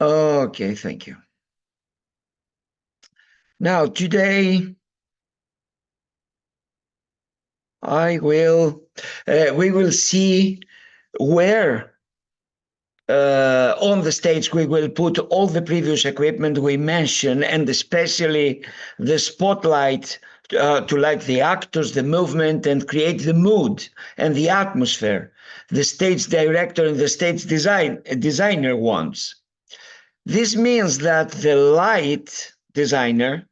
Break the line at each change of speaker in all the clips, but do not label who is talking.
Okay, thank you. Now, today we will see where on the stage we will put all the previous equipment we mentioned, and especially the spotlight to light the actors, the movement, and create the mood and the atmosphere the stage director and the stage designer wants. This means that the light designer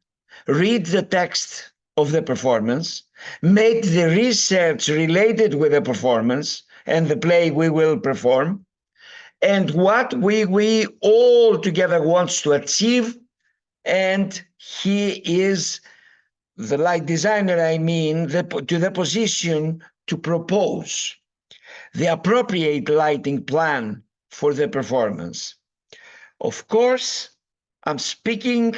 read the text of the performance, make the research related with the performance and the play we will perform, and what we all together wants to achieve. And he is the light designer, I mean, to the position to propose the appropriate lighting plan for the performance. Of course, I'm speaking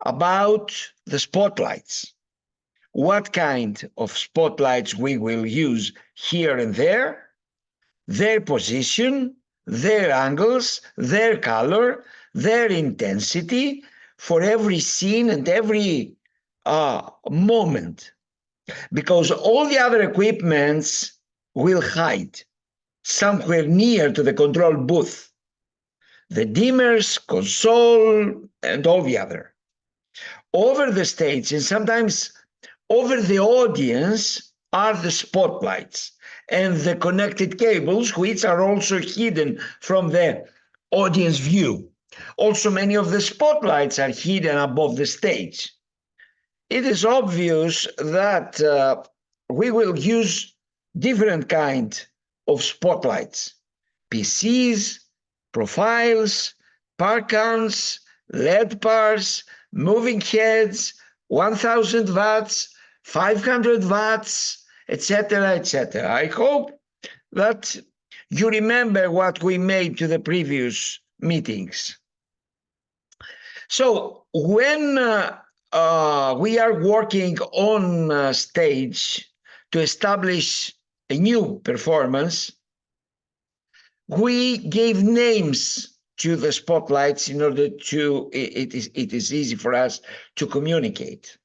about the spotlights. What kind of spotlights we will use here and there, their position, their angles, their color, their intensity for every scene and every moment. Because all the other equipments will hide somewhere near to the control booth, the dimmers, console, and all the other. Over the stage and sometimes over the audience are the spotlights and the connected cables, which are also hidden from the audience view. Also, many of the spotlights are hidden above the stage. It is obvious that we will use different kind of spotlights: PCs, profiles, par counts, LED bars, moving heads, 1000 watts, 500 watts, etc., etc. I hope that you remember what we made to the previous meetings. So when we are working on stage to establish a new performance, we gave names to the spotlights in order to it is easy for us to communicate.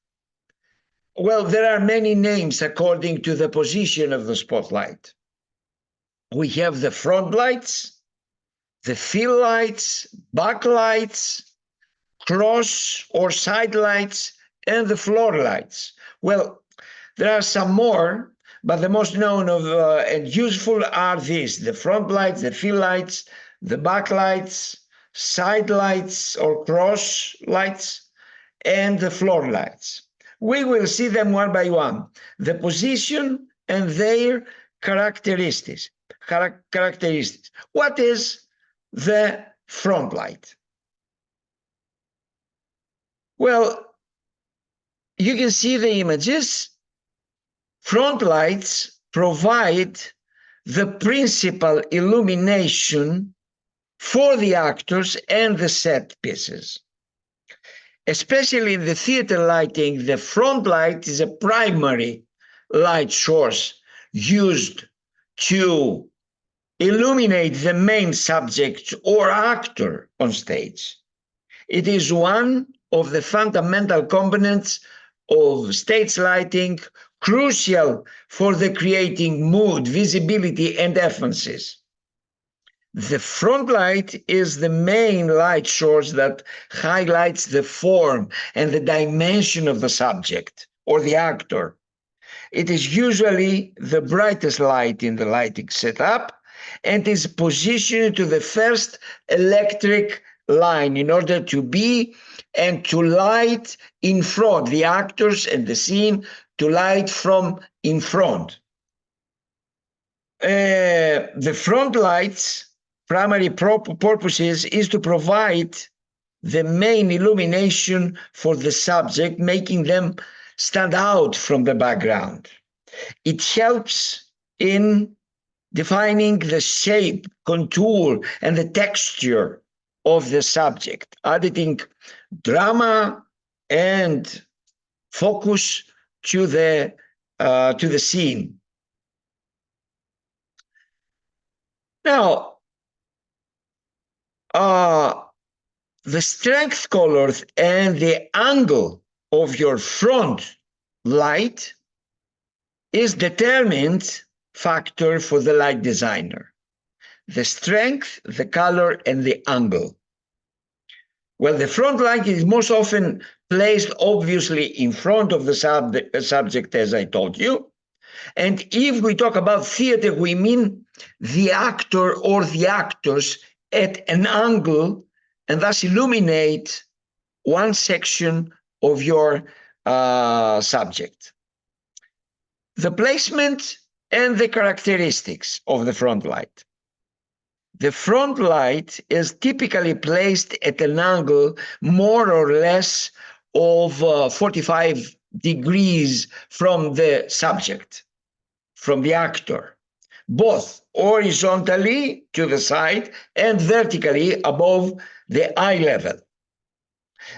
Well, there are many names according to the position of the spotlight. We have the front lights, the fill lights, backlights, cross or side lights, and the floor lights. Well, there are some more, but the most known of and useful are these: the front lights, the fill lights, the back lights, side lights or cross lights, and the floor lights. We will see them one by one, the position and their characteristics. What is the front light? Well, you can see the images. Front lights provide the principal illumination for the actors and the set pieces. Especially in the theater lighting, the front light is a primary light source used to illuminate the main subject or actor on stage. It is one of the fundamental components of stage lighting, crucial for the creating mood, visibility, and emphasis. The front light is the main light source that highlights the form and the dimension of the subject or the actor. It is usually the brightest light in the lighting setup and is positioned to the first electric line in order to be and to light in front, the actors and the scene to light from in front. The front lights' primary purposes is to provide the main illumination for the subject, making them stand out from the background. It helps in defining the shape, contour, and the texture of the subject, adding drama and focus to the scene. Now, The strength colors and the angle of your front light is determined factor for the light designer. The strength, the color, and the angle. Well, the front light is most often placed obviously in front of the subject, as I told you. And if we talk about theater, we mean the actor or the actors at an angle and thus illuminate one section of your subject. The placement and the characteristics of the front light. The front light is typically placed at an angle more or less of 45 degrees from the subject, from the actor, both horizontally to the side and vertically above the eye level.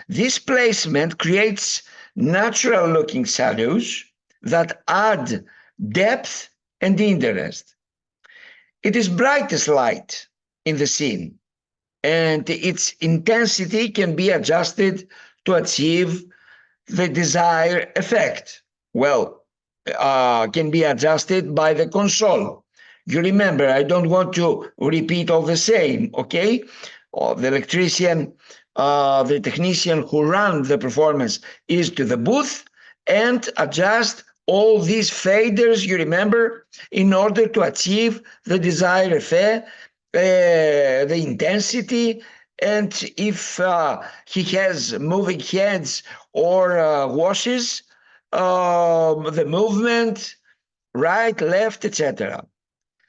This placement creates natural looking shadows that add depth and interest. It is brightest light in the scene, and its intensity can be adjusted to achieve the desired effect. Well, can be adjusted by the console. You remember, I don't want to repeat all the same, okay? The electrician, the technician who runs the performance is to the booth and adjust all these faders, you remember, in order to achieve the desired effect, the intensity, and if he has moving heads or washes, the movement, right, left, etc.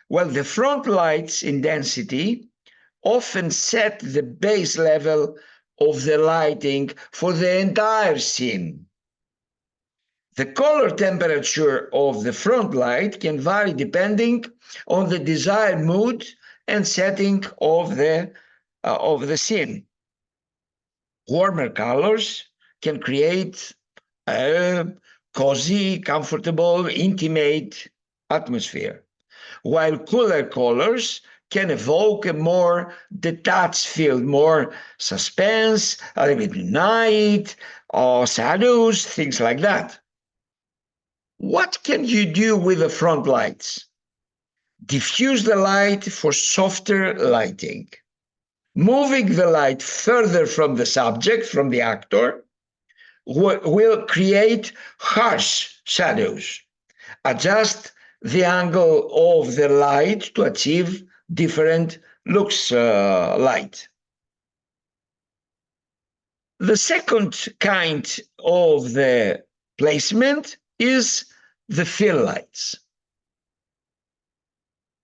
Well, the front lights in density often set the base level of the lighting for the entire scene. The color temperature of the front light can vary depending on the desired mood and setting of the scene. Warmer colors can create a cozy, comfortable, intimate atmosphere, while cooler colors can evoke a more detached feel, more suspense, a little bit night, or shadows, things like that. What can you do with the front lights? Diffuse the light for softer lighting. Moving the light further from the subject, from the actor, will create harsh shadows. Adjust the angle of the light to achieve different looks light. The second kind of the placement is the fill lights.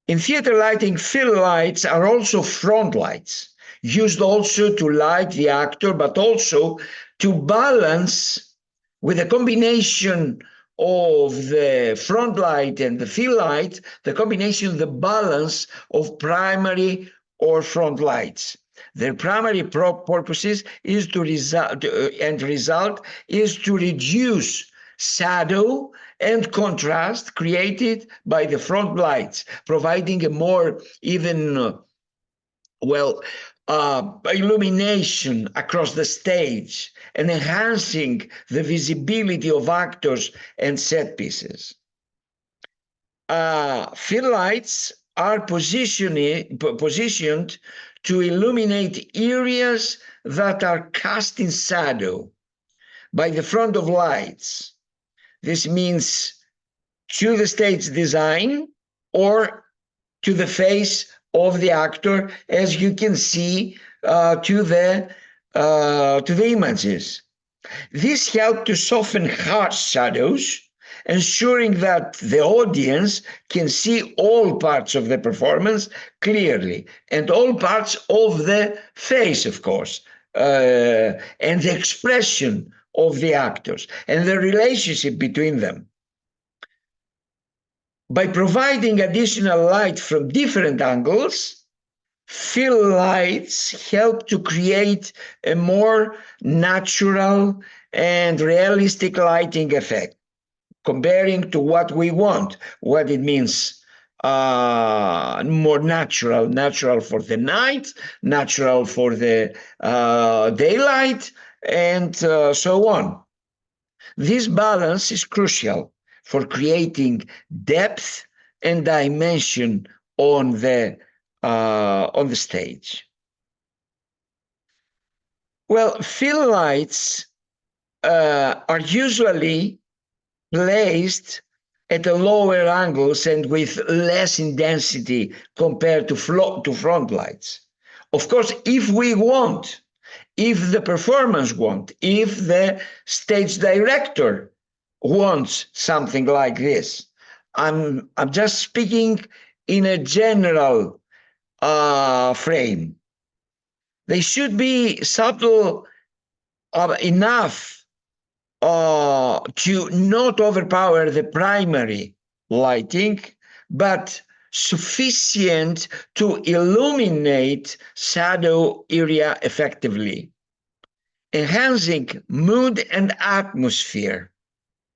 In theater lighting, fill lights are also front lights, used also to light the actor, but also to balance with a combination of the front light and the fill light, the combination, the balance of primary or front lights. Their primary purposes is to result is to reduce shadow and contrast created by the front lights, providing a more even, illumination across the stage and enhancing the visibility of actors and set pieces. Fill lights are positioned to illuminate areas that are cast in shadow by the front of lights. This means to the stage design or to the face of the actor, as you can see to the images. This helps to soften harsh shadows, ensuring that the audience can see all parts of the performance clearly and all parts of the face, of course, and the expression of the actors and the relationship between them. By providing additional light from different angles, fill lights help to create a more natural and realistic lighting effect, comparing to what we want, what it means more natural for the night, natural for the daylight, and so on. This balance is crucial for creating depth and dimension on the stage. Well, fill lights are usually placed at a lower angles and with less intensity compared to front lights. Of course, if the performance want, if the stage director wants something like this, I'm just speaking in a general frame. They should be subtle enough to not overpower the primary lighting, but sufficient to illuminate shadow area effectively, enhancing mood and atmosphere.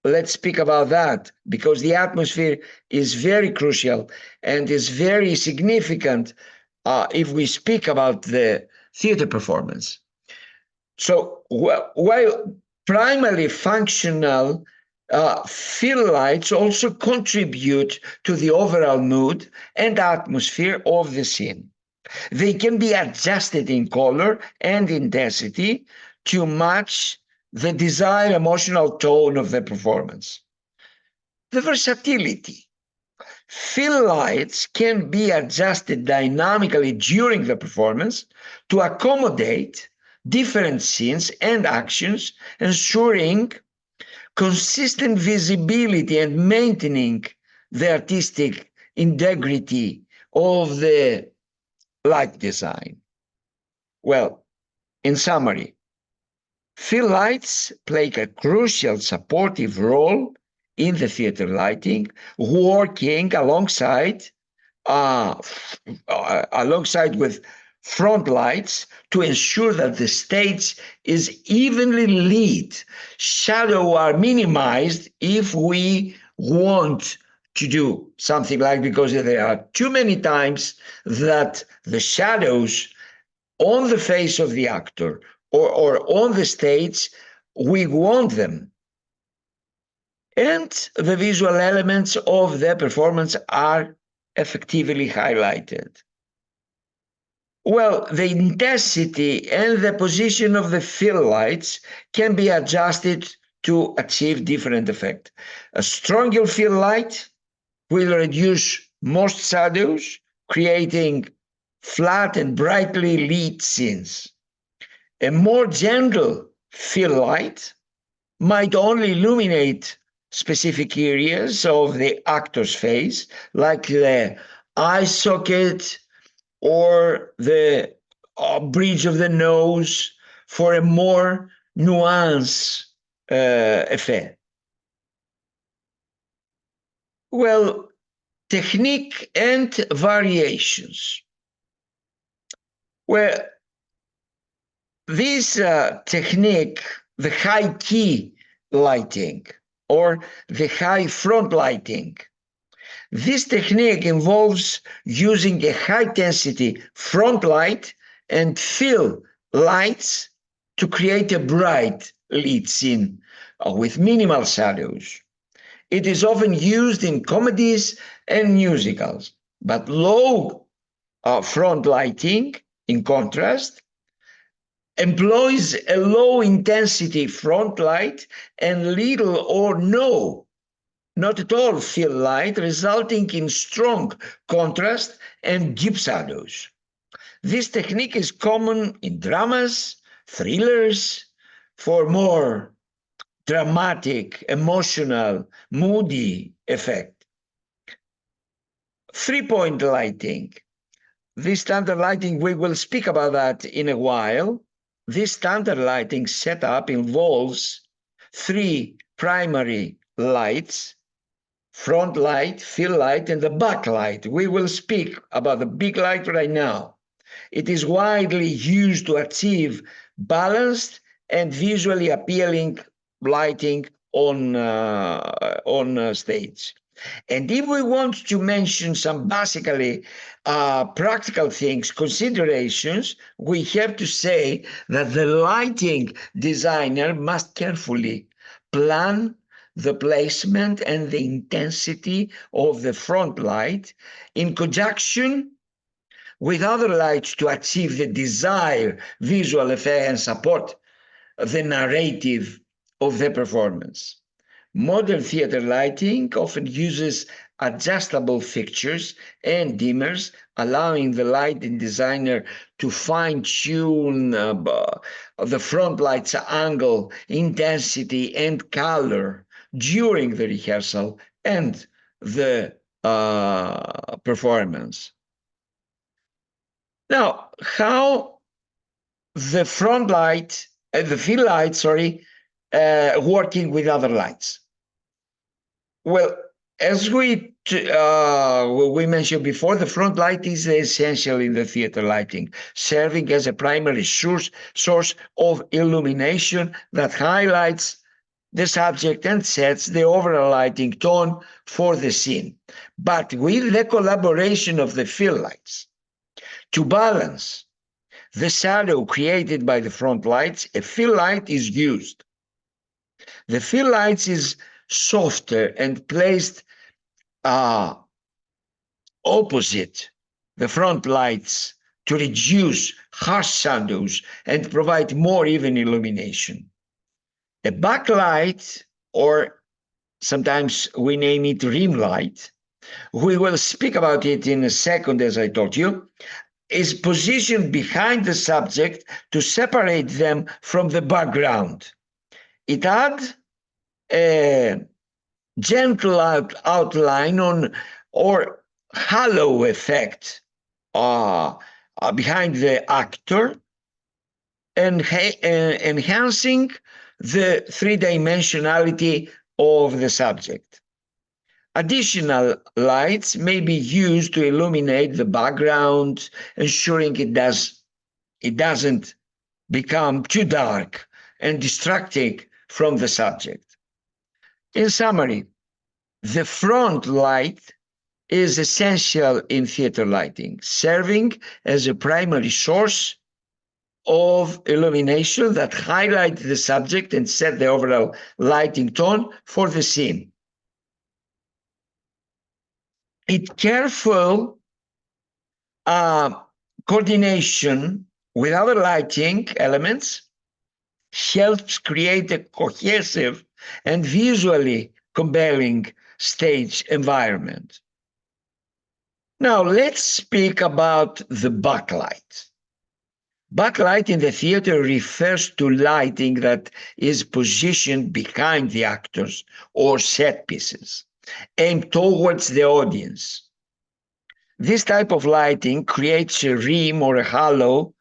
Let's speak about that, because the atmosphere is very crucial and is very significant if we speak about the theater performance. So while primarily functional, fill lights also contribute to the overall mood and atmosphere of the scene. They can be adjusted in color and intensity to match the desired emotional tone of the performance. The versatility. Fill lights can be adjusted dynamically during the performance to accommodate different scenes and actions, ensuring consistent visibility and maintaining the artistic integrity of the light design. Well, in summary, fill lights play a crucial supportive role in the theater lighting, working uh, alongside with front lights to ensure that the stage is evenly lit. Shadow are minimized if we want to do something like, because there are too many times that the shadows on the face of the actor or on the stage, we want them. And the visual elements of the performance are effectively highlighted. Well, the intensity and the position of the fill lights can be adjusted to achieve different effect. A stronger fill light will reduce most shadows, creating flat and brightly lit scenes. A more gentle fill light might only illuminate specific areas of the actor's face, like the eye socket or the bridge of the nose, for a more nuanced effect. Well, technique and variations. Well, this technique, the high key lighting or the high front lighting, this technique involves using a high density front light and fill lights to create a bright lit scene with minimal shadows. It is often used in comedies and musicals, but low front lighting, in contrast, employs a low intensity front light and little or not at all fill light, resulting in strong contrast and deep shadows. This technique is common in dramas, thrillers, for more dramatic, emotional, moody effect. 3-point lighting. This standard lighting, we will speak about that in a while. This standard lighting setup involves 3 primary lights: front light, fill light, and the back light. We will speak about the big light right now. It is widely used to achieve balanced and visually appealing lighting on stage. And if we want to mention some basically practical things, considerations, we have to say that the lighting designer must carefully plan the placement and the intensity of the front light in conjunction with other lights to achieve the desired visual effect and support the narrative of the performance. Modern theater lighting often uses adjustable fixtures and dimmers, allowing the lighting designer to fine tune the front light's angle, intensity, and color during the rehearsal and the performance. Now, how the front light, the fill light, sorry, working with other lights? Well, as we mentioned before, the front light is essential in the theater lighting, serving as a primary source of illumination that highlights the subject and sets the overall lighting tone for the scene. But with the collaboration of the fill lights, to balance the shadow created by the front lights, a fill light is used. The fill lights is softer and placed opposite the front lights to reduce harsh shadows and provide more even illumination. A backlight, or sometimes we name it rim light, we will speak about it in a second, as I told you, is positioned behind the subject to separate them from the background. It adds a gentle outline on or halo effect behind the actor and enhancing the three-dimensionality of the subject. Additional lights may be used to illuminate the background, ensuring it doesn't become too dark and distracting from the subject. In summary, the front light is essential in theater lighting, serving as a primary source of illumination that highlights the subject and set the overall lighting tone for the scene. Its careful coordination with other lighting elements helps create a cohesive and visually compelling stage environment. Now let's speak about the backlight. Backlight in the theater refers to lighting that is positioned behind the actors or set pieces, aimed towards the audience. This type of lighting creates a rim or a halo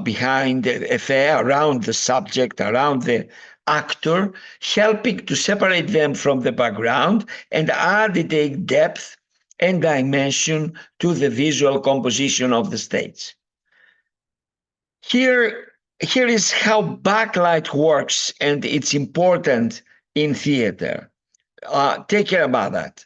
behind the affair, around the subject, around the actor, helping to separate them from the background and adding depth and dimension to the visual composition of the stage. Here is how backlight works, and it's important in theater. Take care about that.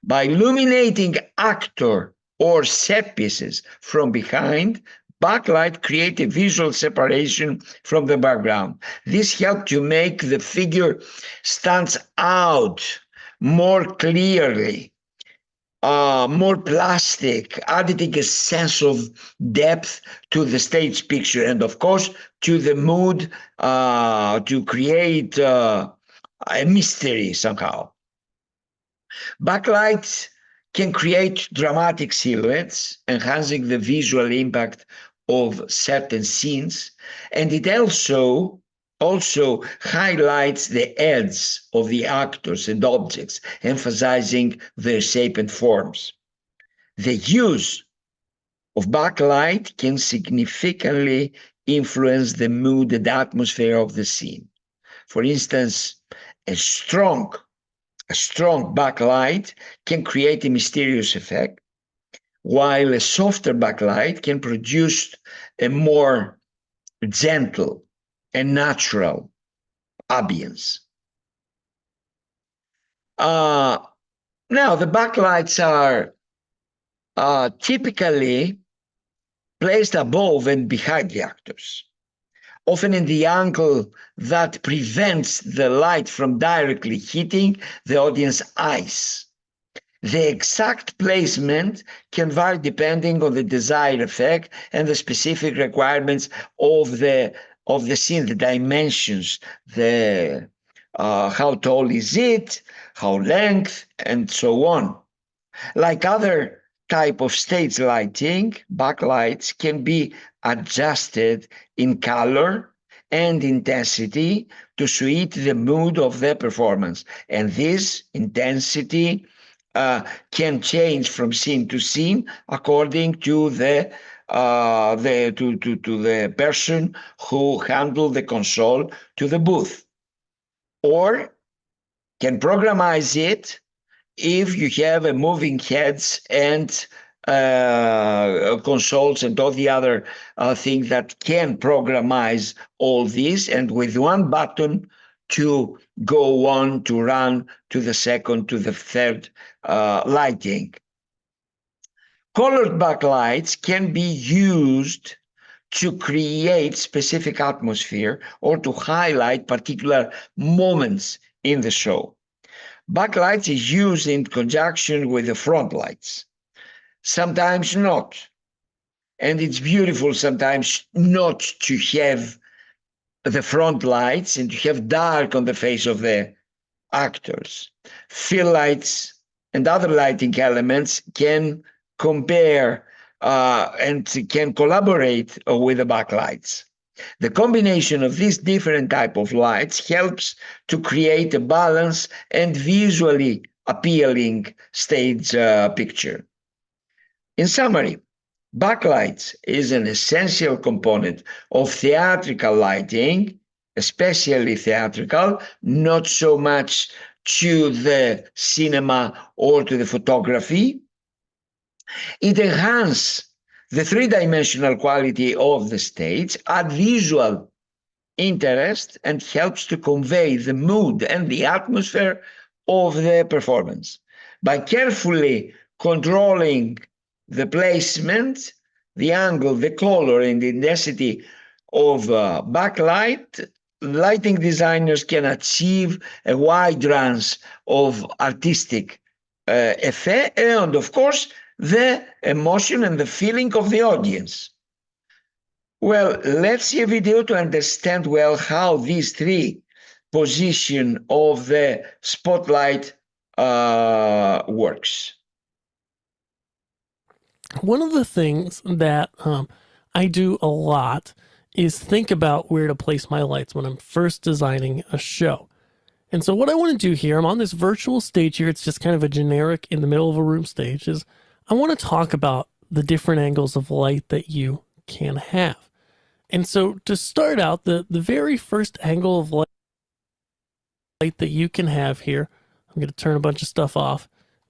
By illuminating actor or set pieces from behind, backlight create a visual separation from the background. This helps to make the figure stands out more clearly, more plastic, adding a sense of depth to the stage picture and, of course, to the mood, to create a mystery somehow. Backlights can create dramatic silhouettes, enhancing the visual impact of certain scenes, and it also highlights the edge of the actors and objects, emphasizing their shape and forms. The use of backlight can significantly influence the mood and atmosphere of the scene. For instance, a strong backlight can create a mysterious effect, while a softer backlight can produce a more gentle and natural ambience. Now, the backlights are typically placed above and behind the actors, often in the angle that prevents the light from directly hitting the audience's eyes. The exact placement can vary depending on the desired effect and the specific requirements of the scene, the dimensions, the how tall is it, how length, and so on. Like other type of stage lighting, backlights can be adjusted in color and intensity to suit the mood of the performance. And this intensity can change from scene to scene according to the person who handled the console to the booth, or can programize it if you have a moving heads and consoles and all the other things that can programize all this, and with one button to go on to run to the second to the third lighting. Colored backlights can be used to create specific atmosphere or to highlight particular moments in the show. Backlights is used in conjunction with the front lights, sometimes not. And it's beautiful sometimes not to have the front lights and to have dark on the face of the actors. Fill lights and other lighting elements can compare and can collaborate with the backlights. The combination of these different type of lights helps to create a balanced and visually appealing stage picture. In summary, backlights is an essential component of theatrical lighting, especially theatrical, not so much to the cinema or to the photography. It enhances the three-dimensional quality of the stage, add visual interest, and helps to convey the mood and the atmosphere of the performance. By carefully controlling the placement, the angle, the color, and the intensity of backlight, lighting designers can achieve a wide range of artistic effect and, of course, the emotion and the feeling of the audience. Well, let's see a video to understand well how these three position of the spotlight works.
One of the things that I do a lot is think about where to place my lights when I'm first designing a show. And so what I want to do here, I'm on this virtual stage here, it's just kind of a generic in the middle of a room stage, is I want to talk about the different angles of light that you can have. And so to start out, the very first angle of light that you can have here, I'm going to turn a bunch of stuff off,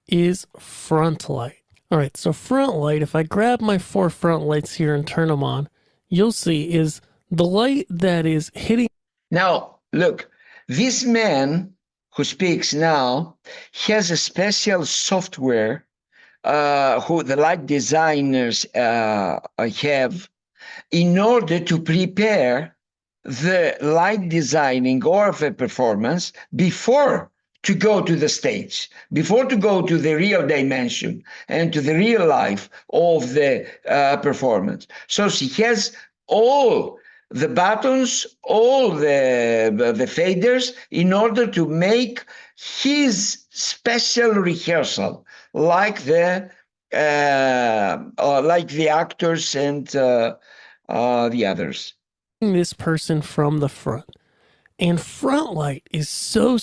is front light. All right, so front light, if I grab my 4 front lights here and turn them on, you'll see is the light that is hitting.
Now, look, this man who speaks now has a special software who the light designers have in order to prepare the light designing or the performance before to go to the stage, before to go to the real dimension and to the real life of the performance. So she has all the buttons, all the faders in order to make his special rehearsal, like the actors and the others.
This person from the front. And front light is so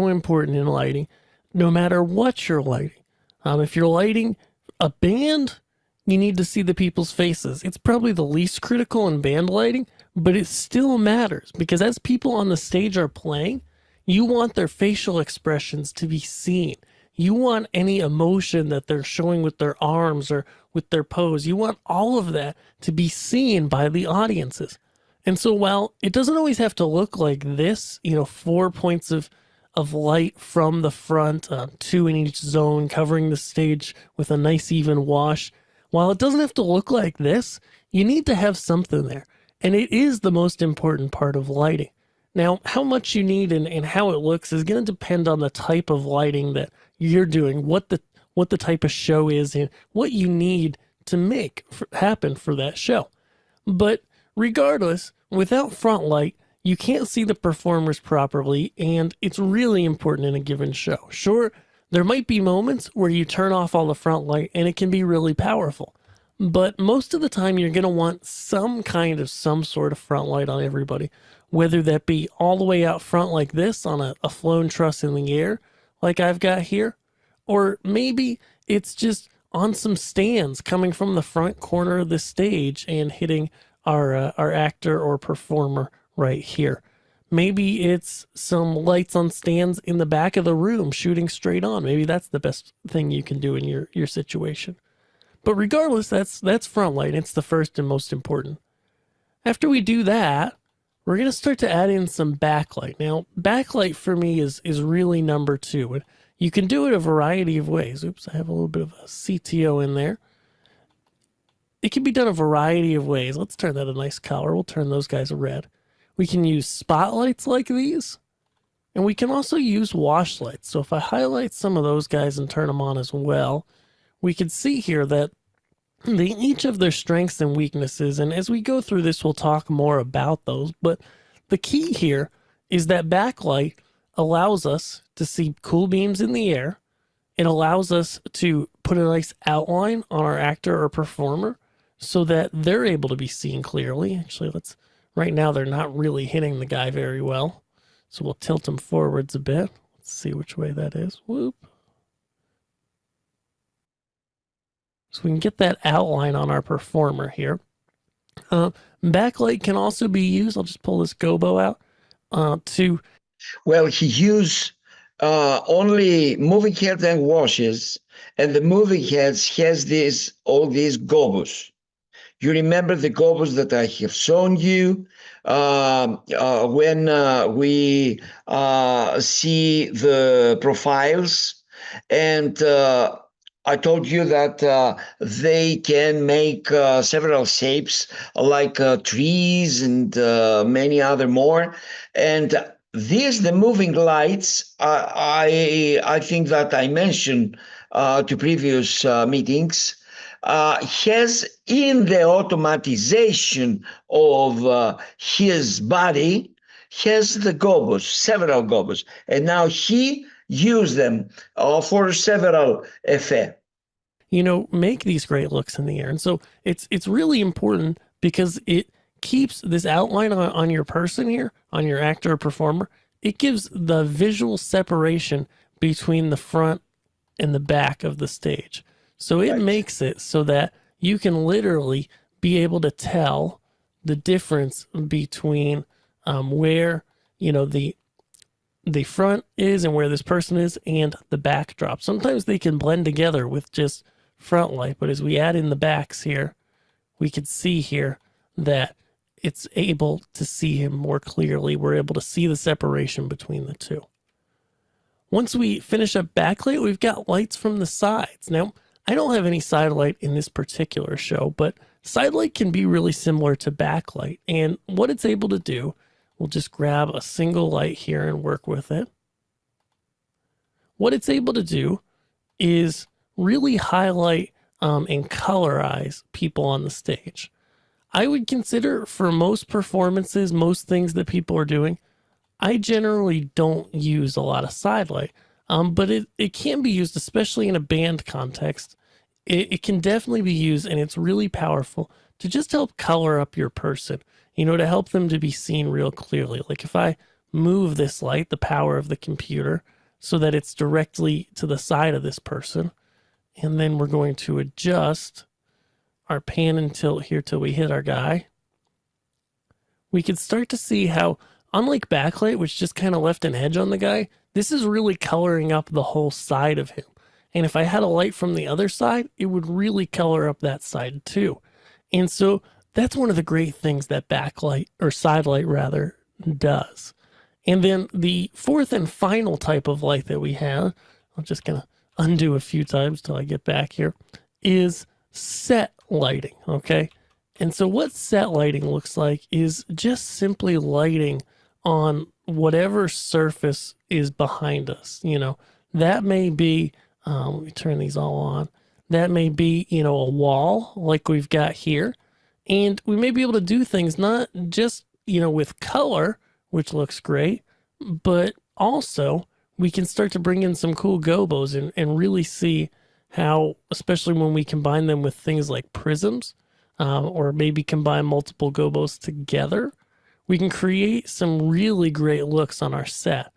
important in lighting, no matter what you're lighting. If you're lighting a band, you need to see the people's faces. It's probably the least critical in band lighting, but it still matters because as people on the stage are playing, you want their facial expressions to be seen. You want any emotion that they're showing with their arms or with their pose. You want all of that to be seen by the audiences. And so while it doesn't always have to look like this, 4 points of of light from the front, two in each zone, covering the stage with a nice even wash. While it doesn't have to look like this, you need to have something there. And it is the most important part of lighting. Now, how much you need and how it looks is going to depend on the type of lighting that you're doing, what the type of show is, and what you need to make happen for that show. But regardless, without front light, you can't see the performers properly, and it's really important in a given show. Sure, there might be moments where you turn off all the front light and it can be really powerful, but most of the time you're going to want some sort of front light on everybody, whether that be all the way out front like this on a flown truss in the air, like I've got here, or maybe it's just on some stands coming from the front corner of the stage and hitting our actor or performer right here. Maybe it's some lights on stands in the back of the room shooting straight on. Maybe that's the best thing you can do in your situation. But regardless, that's front light. It's the first and most important. After we do that, we're going to start to add in some backlight. Now, backlight for me is really number two. And you can do it a variety of ways. Oops, I have a little bit of a CTO in there. It can be done a variety of ways. Let's turn that a nice color. We'll turn those guys a red. We can use spotlights like these, and we can also use wash lights. So if I highlight some of those guys and turn them on as well, we can see here that they each have their strengths and weaknesses, and as we go through this, we'll talk more about those. But the key here is that backlight allows us to see cool beams in the air. It allows us to put a nice outline on our actor or performer so that they're able to be seen clearly. Actually, right now they're not really hitting the guy very well. So we'll tilt them forwards a bit. Let's see which way that is. Whoop. So we can get that outline on our performer here. Backlight can also be used. I'll just pull this gobo out to...
Well, he used only moving head and washes, and the moving heads has all these gobos. You remember the gobos that I have shown you when we see the profiles, and I told you that they can make several shapes like trees and many other more. And the moving lights, I think that I mentioned to previous meetings, has in the automatization of his body, has the gobos, several gobos. And now he used them for several effects.
Make these great looks in the air. And so it's really important because it keeps this outline on your person here, on your actor or performer. It gives the visual separation between the front and the back of the stage. So it makes it so that you can literally be able to tell the difference between where, the front is and where this person is and the backdrop. Sometimes they can blend together with just front light, but as we add in the backs here, we can see here that it's able to see him more clearly. We're able to see the separation between the two. Once we finish up backlight, we've got lights from the sides. Now, I don't have any side light in this particular show, but side light can be really similar to backlight. And what it's able to do, we'll just grab a single light here and work with it. What it's able to do is really highlight and colorize people on the stage. I would consider for most performances, most things that people are doing, I generally don't use a lot of side light. But it can be used, especially in a band context. It can definitely be used, and it's really powerful to just help color up your person, to help them to be seen real clearly. Like if I move this light, the power of the computer, so that it's directly to the side of this person, and then we're going to adjust our pan and tilt here till we hit our guy, we can start to see how, unlike backlight, which just kind of left an edge on the guy, this is really coloring up the whole side of him. And if I had a light from the other side, it would really color up that side too. And so that's one of the great things that backlight, or side light rather, does. And then the fourth and final type of light that we have, I'm just going to undo a few times till I get back here, is set lighting, okay? And so what set lighting looks like is just simply lighting on whatever surface is behind us. You know, that may be, let me turn these all on. That may be, you know, a wall like we've got here. And we may be able to do things not just, you know, with color, which looks great, but also we can start to bring in some cool gobos and really see how, especially when we combine them with things like prisms, or maybe combine multiple gobos together, we can create some really great looks on our set.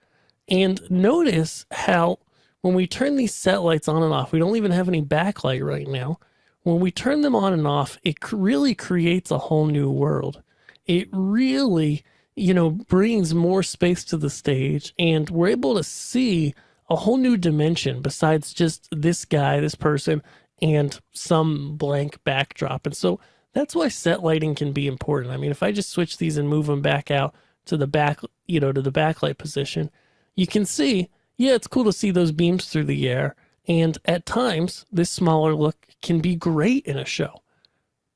And notice how when we turn these set lights on and off, we don't even have any backlight right now. When we turn them on and off, it really creates a whole new world. It really, you know, brings more space to the stage, and we're able to see a whole new dimension besides just this guy, this person, and some blank backdrop. And so that's why set lighting can be important. I mean, if I just switch these and move them back out to the back, you know, to the backlight position, you can see, yeah, it's cool to see those beams through the air. And at times, this smaller look can be great in a show.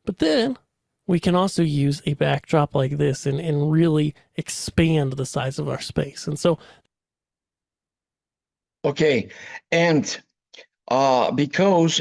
But then we can also use a backdrop like this and really expand the size of our space. And so,
okay, and because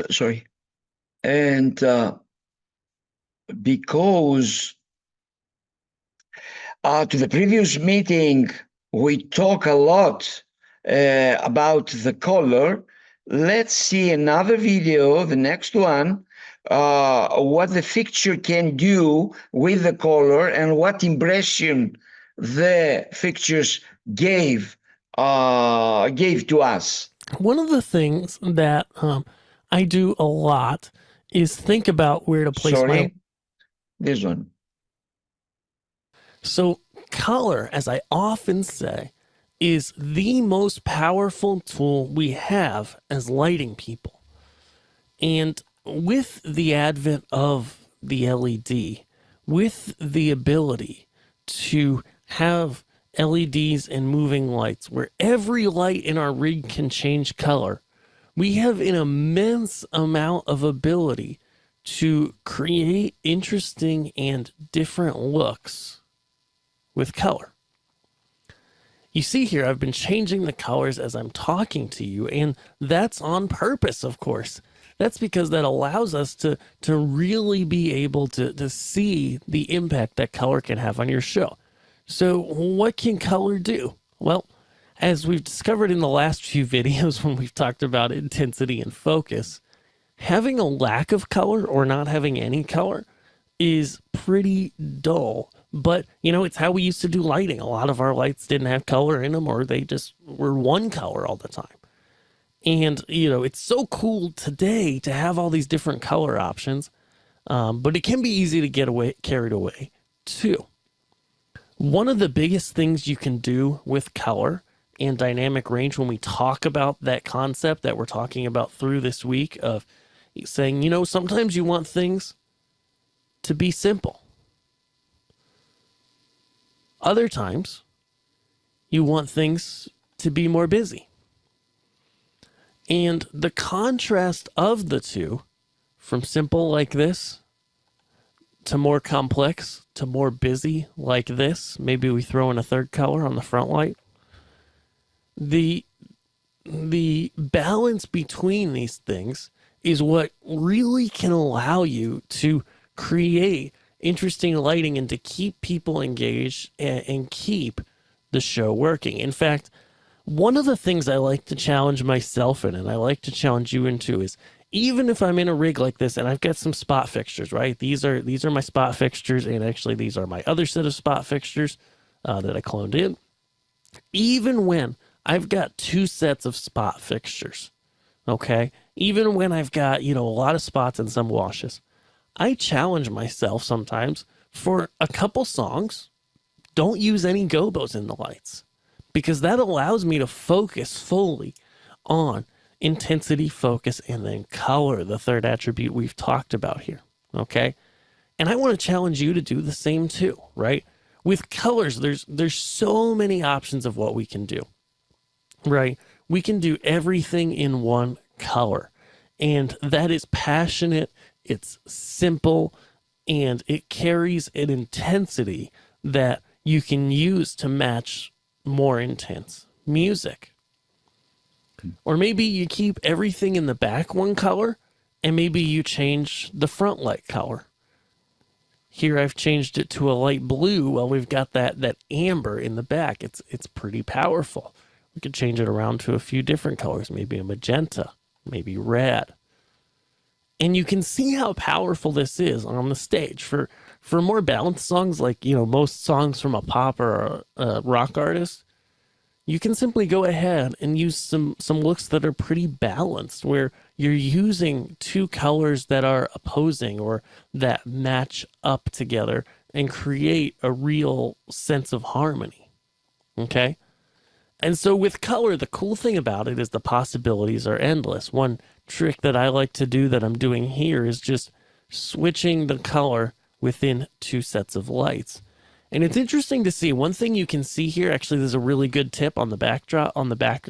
to the previous meeting we talk a lot about the color. Let's see another video, the next one, what the fixture can do with the color and what impression the fixtures gave to us.
one of the things that I do a lot is think about where to place
this one.
So color, as I often say, is the most powerful tool we have as lighting people. And with the advent of the LED, with the ability to have LEDs and moving lights where every light in our rig can change color, we have an immense amount of ability to create interesting and different looks with color. You see here, I've been changing the colors as I'm talking to you, and that's on purpose, of course. That's because that allows us to really be able to see the impact that color can have on your show. So what can color do? Well, as we've discovered in the last few videos when we've talked about intensity and focus, having a lack of color or not having any color is pretty dull. But, you know, it's how we used to do lighting. A lot of our lights didn't have color in them, or they just were one color all the time. And, you know, it's so cool today to have all these different color options, but it can be easy to get carried away too. One of the biggest things you can do with color and dynamic range when we talk about that concept that we're talking about through this week of saying, you know, sometimes you want things to be simple. Other times, you want things to be more busy. And the contrast of the two, from simple like this to more complex to more busy like this, maybe we throw in a third color on the front light, the balance between these things is what really can allow you to create interesting lighting and to keep people engaged and keep the show working. In fact, one of the things I like to challenge myself in, and I like to challenge you into, is even if I'm in a rig like this and I've got some spot fixtures, right? These are my spot fixtures, and actually these are my other set of spot fixtures that I cloned in. Even when I've got two sets of spot fixtures, okay? Even when I've got, you know, a lot of spots and some washes, I challenge myself sometimes for a couple songs, don't use any gobos in the lights, because that allows me to focus fully on intensity, focus, and then color, the third attribute we've talked about here, okay? And I want to challenge you to do the same too, right? with colors, there's so many options of what we can do, right? We can do everything in one color, and that is passionate, it's simple, and it carries an intensity that you can use to match more intense music. Or maybe you keep everything in the back one color, and maybe you change the front light color. Here I've changed it to a light blue. Well, we've got that amber in the back. It's pretty powerful. We could change it around to a few different colors, maybe a magenta, maybe red. And you can see how powerful this is on the stage. For more balanced songs, like, most songs from a pop or a rock artist, you can simply go ahead and use some looks that are pretty balanced, where you're using two colors that are opposing or that match up together and create a real sense of harmony. Okay? And so with color, the cool thing about it is the possibilities are endless. One trick that I like to do that I'm doing here is just switching the color within two sets of lights. And it's interesting to see. One thing you can see here, actually, there's a really good tip on the backdrop, on the back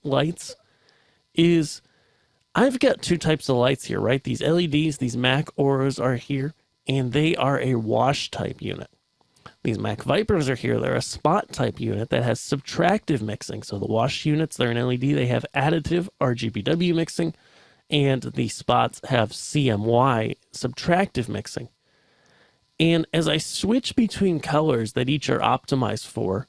lights, is I've got two types of lights here, right? These LEDs, these Mac Auras are here, and they are a wash type unit. These Mac Vipers are here. They're a spot type unit that has subtractive mixing. So the wash units, they're an LED. They have additive RGBW mixing, and the spots have CMY subtractive mixing. And as I switch between colors that each are optimized for,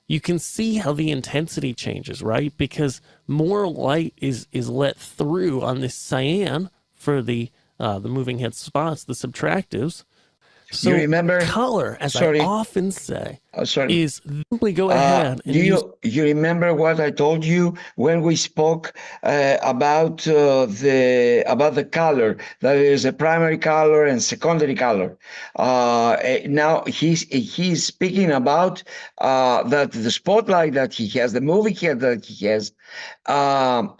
you can see how the intensity changes, right? Because more light is let through on this cyan for the moving head spots, the subtractives. So
you remember
color, as I often say, is simply go ahead and
you remember what I told you when we spoke about the color? That is a primary color and secondary color. Now he's speaking about that the spotlight that he has, the moving head that he has,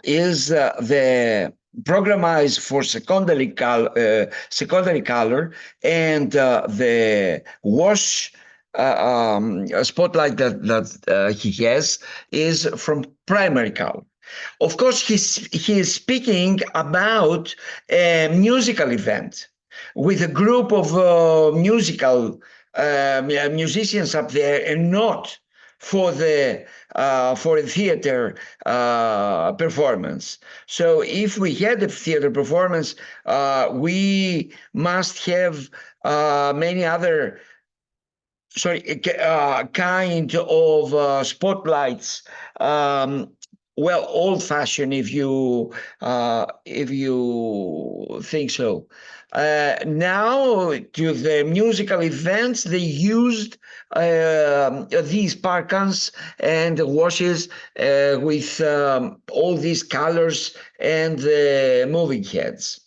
is the programized for secondary color, and the wash spotlight that he has is from primary color. Of course, he is speaking about a musical event with a group of musical musicians up there, and not for a theater performance. So if we had a theater performance, we must have many other kind of spotlights. Well, old-fashioned, if you think so. Now, to the musical events, they used these parkans and washes with all these colors and the moving heads.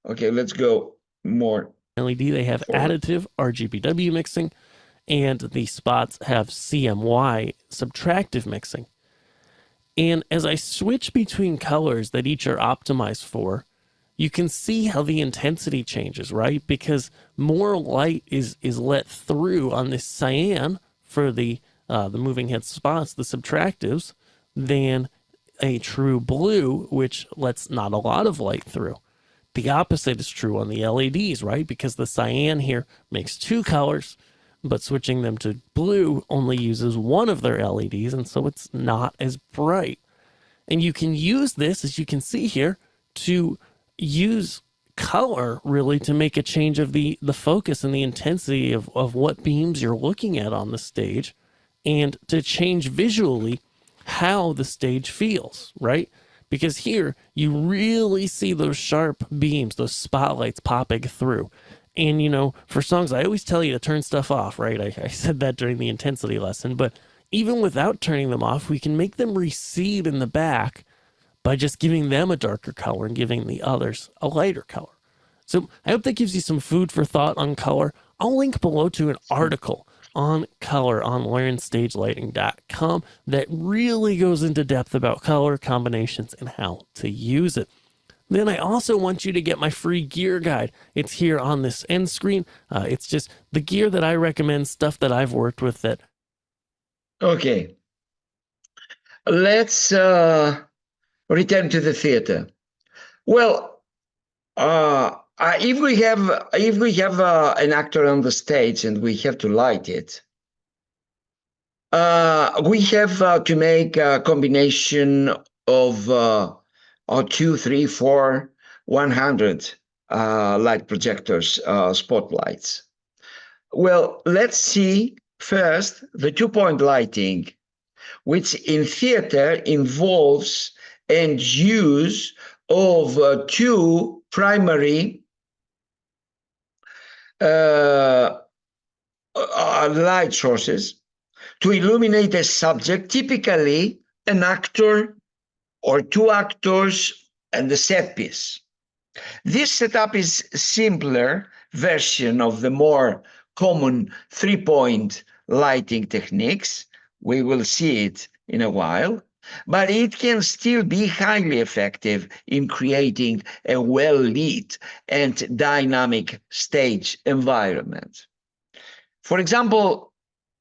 Okay, let's go more.
LED, they have additive RGBW mixing, and the spots have CMY subtractive mixing. And as I switch between colors that each are optimized for, you can see how the intensity changes, right? Because more light is let through on this cyan for the moving head spots, the subtractives, than a true blue, which lets not a lot of light through. The opposite is true on the LEDs, right? Because the cyan here makes two colors, but switching them to blue only uses one of their LEDs, and so it's not as bright. And you can use this, as you can see here, to use color really to make a change of the focus and the intensity of what beams you're looking at on the stage, and to change visually how the stage feels, right? Because here you really see those sharp beams, those spotlights popping through. And, for songs, I always tell you to turn stuff off, right? I said that during the intensity lesson, but even without turning them off, we can make them recede in the back by just giving them a darker color and giving the others a lighter color. So I hope that gives you some food for thought on color. I'll link below to an article on color on learnstagelighting.com that really goes into depth about color combinations and how to use it. Then I also want you to get my free gear guide. It's here on this end screen. It's just the gear that I recommend, stuff that I've worked with that.
Okay. Let's return to the theater. Well, if we have an actor on the stage and we have to light it, we have to make a combination of 2, 3, 4, 100 light projectors, spotlights. Well, let's see first the 2-point lighting, which in theater involves and use of 2 primary light sources to illuminate a subject, typically an actor or 2 actors and the set piece. This setup is a simpler version of the more common 3-point lighting techniques. We will see it in a while, but it can still be highly effective in creating a well-lit and dynamic stage environment. For example,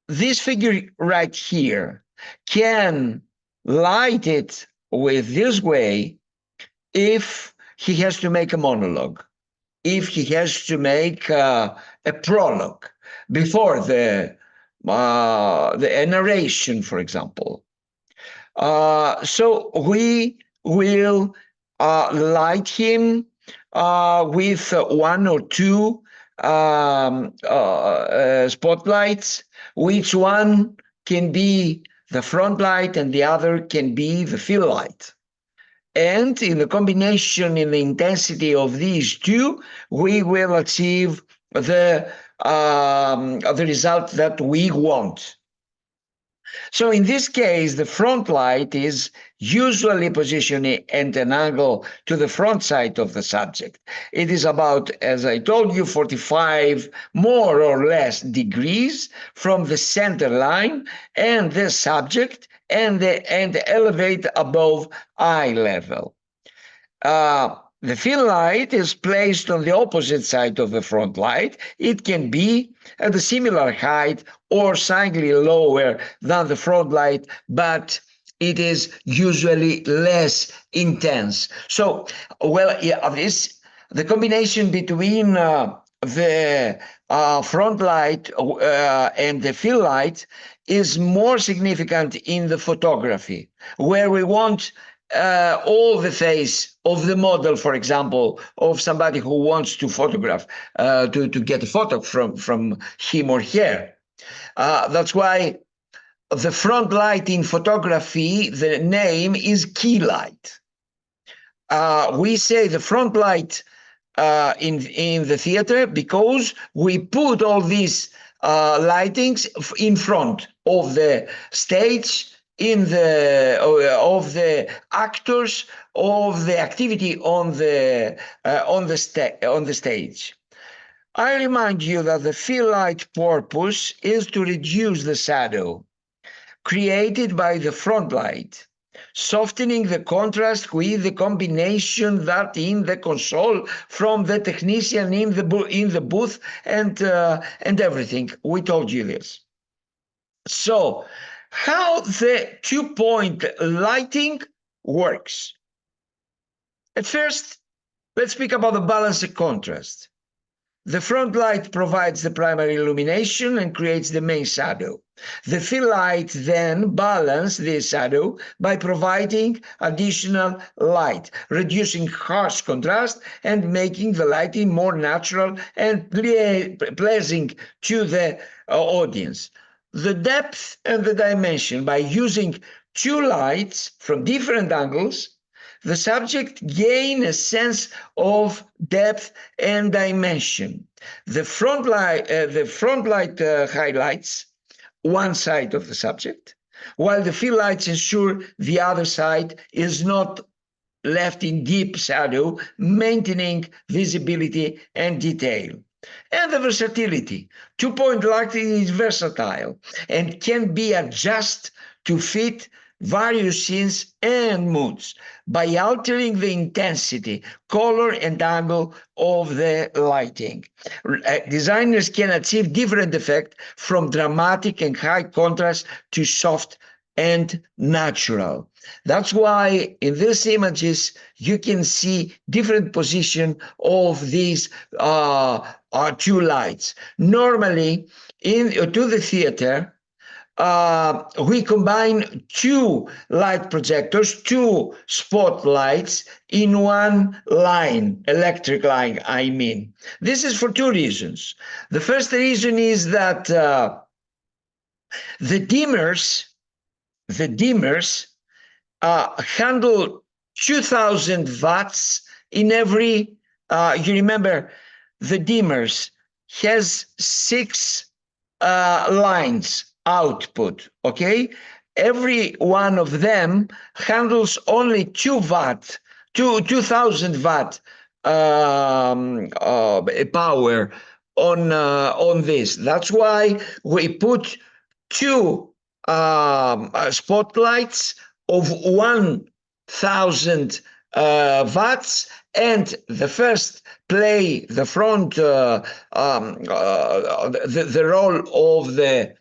this figure right here can light it with this way if he has to make a monologue, if he has to make a prologue before the narration, for example. So we will light him with 1 or 2 spotlights. Which one can be the front light and the other can be the fill light. And in the combination, in the intensity of these 2, we will achieve the result that we want. So in this case, the front light is usually positioned at an angle to the front side of the subject. It is about, as I told you, 45 more or less degrees from the center line and the subject, and elevate above eye level. The fill light is placed on the opposite side of the front light. It can be at a similar height or slightly lower than the front light, but it is usually less intense. So, well, yeah, the combination between the front light and the fill light is more significant in the photography, where we want all the face of the model, for example, of somebody who wants to photograph, to get a photo from him or her. That's why the front light in photography, the name is key light. We say the front light in the theater because we put all these lightings in front of the stage, of the actors, of the activity on the stage. I remind you that the fill light purpose is to reduce the shadow created by the front light, softening the contrast with the combination that in the console from the technician in the booth and everything. We told you this. So, how the 2-point lighting works. At first, let's speak about the balanced contrast. The front light provides the primary illumination and creates the main shadow. The fill light then balances this shadow by providing additional light, reducing harsh contrast and making the lighting more natural and pleasing to the audience. The depth and the dimension, by using 2 lights from different angles, the subject gain a sense of depth and dimension. The front light highlights one side of the subject, while the fill lights ensure the other side is not left in deep shadow, maintaining visibility and detail. And the versatility. 2-point lighting is versatile and can be adjusted to fit various scenes and moods by altering the intensity, color, and angle of the lighting. Designers can achieve different effects from dramatic and high contrast to soft and natural. That's why in these images you can see different position of these two lights. Normally, to the theater, we combine two light projectors, two spotlights in one line, electric line, I mean. This is for two reasons. The first reason is that the dimmers, the dimmers handle 2000 watts in every, you remember, the dimmers has six lines output, okay? Every one of them handles only 2000 watt power on this. That's why we put two spotlights of 1000 watts, and the first play the front, the role of the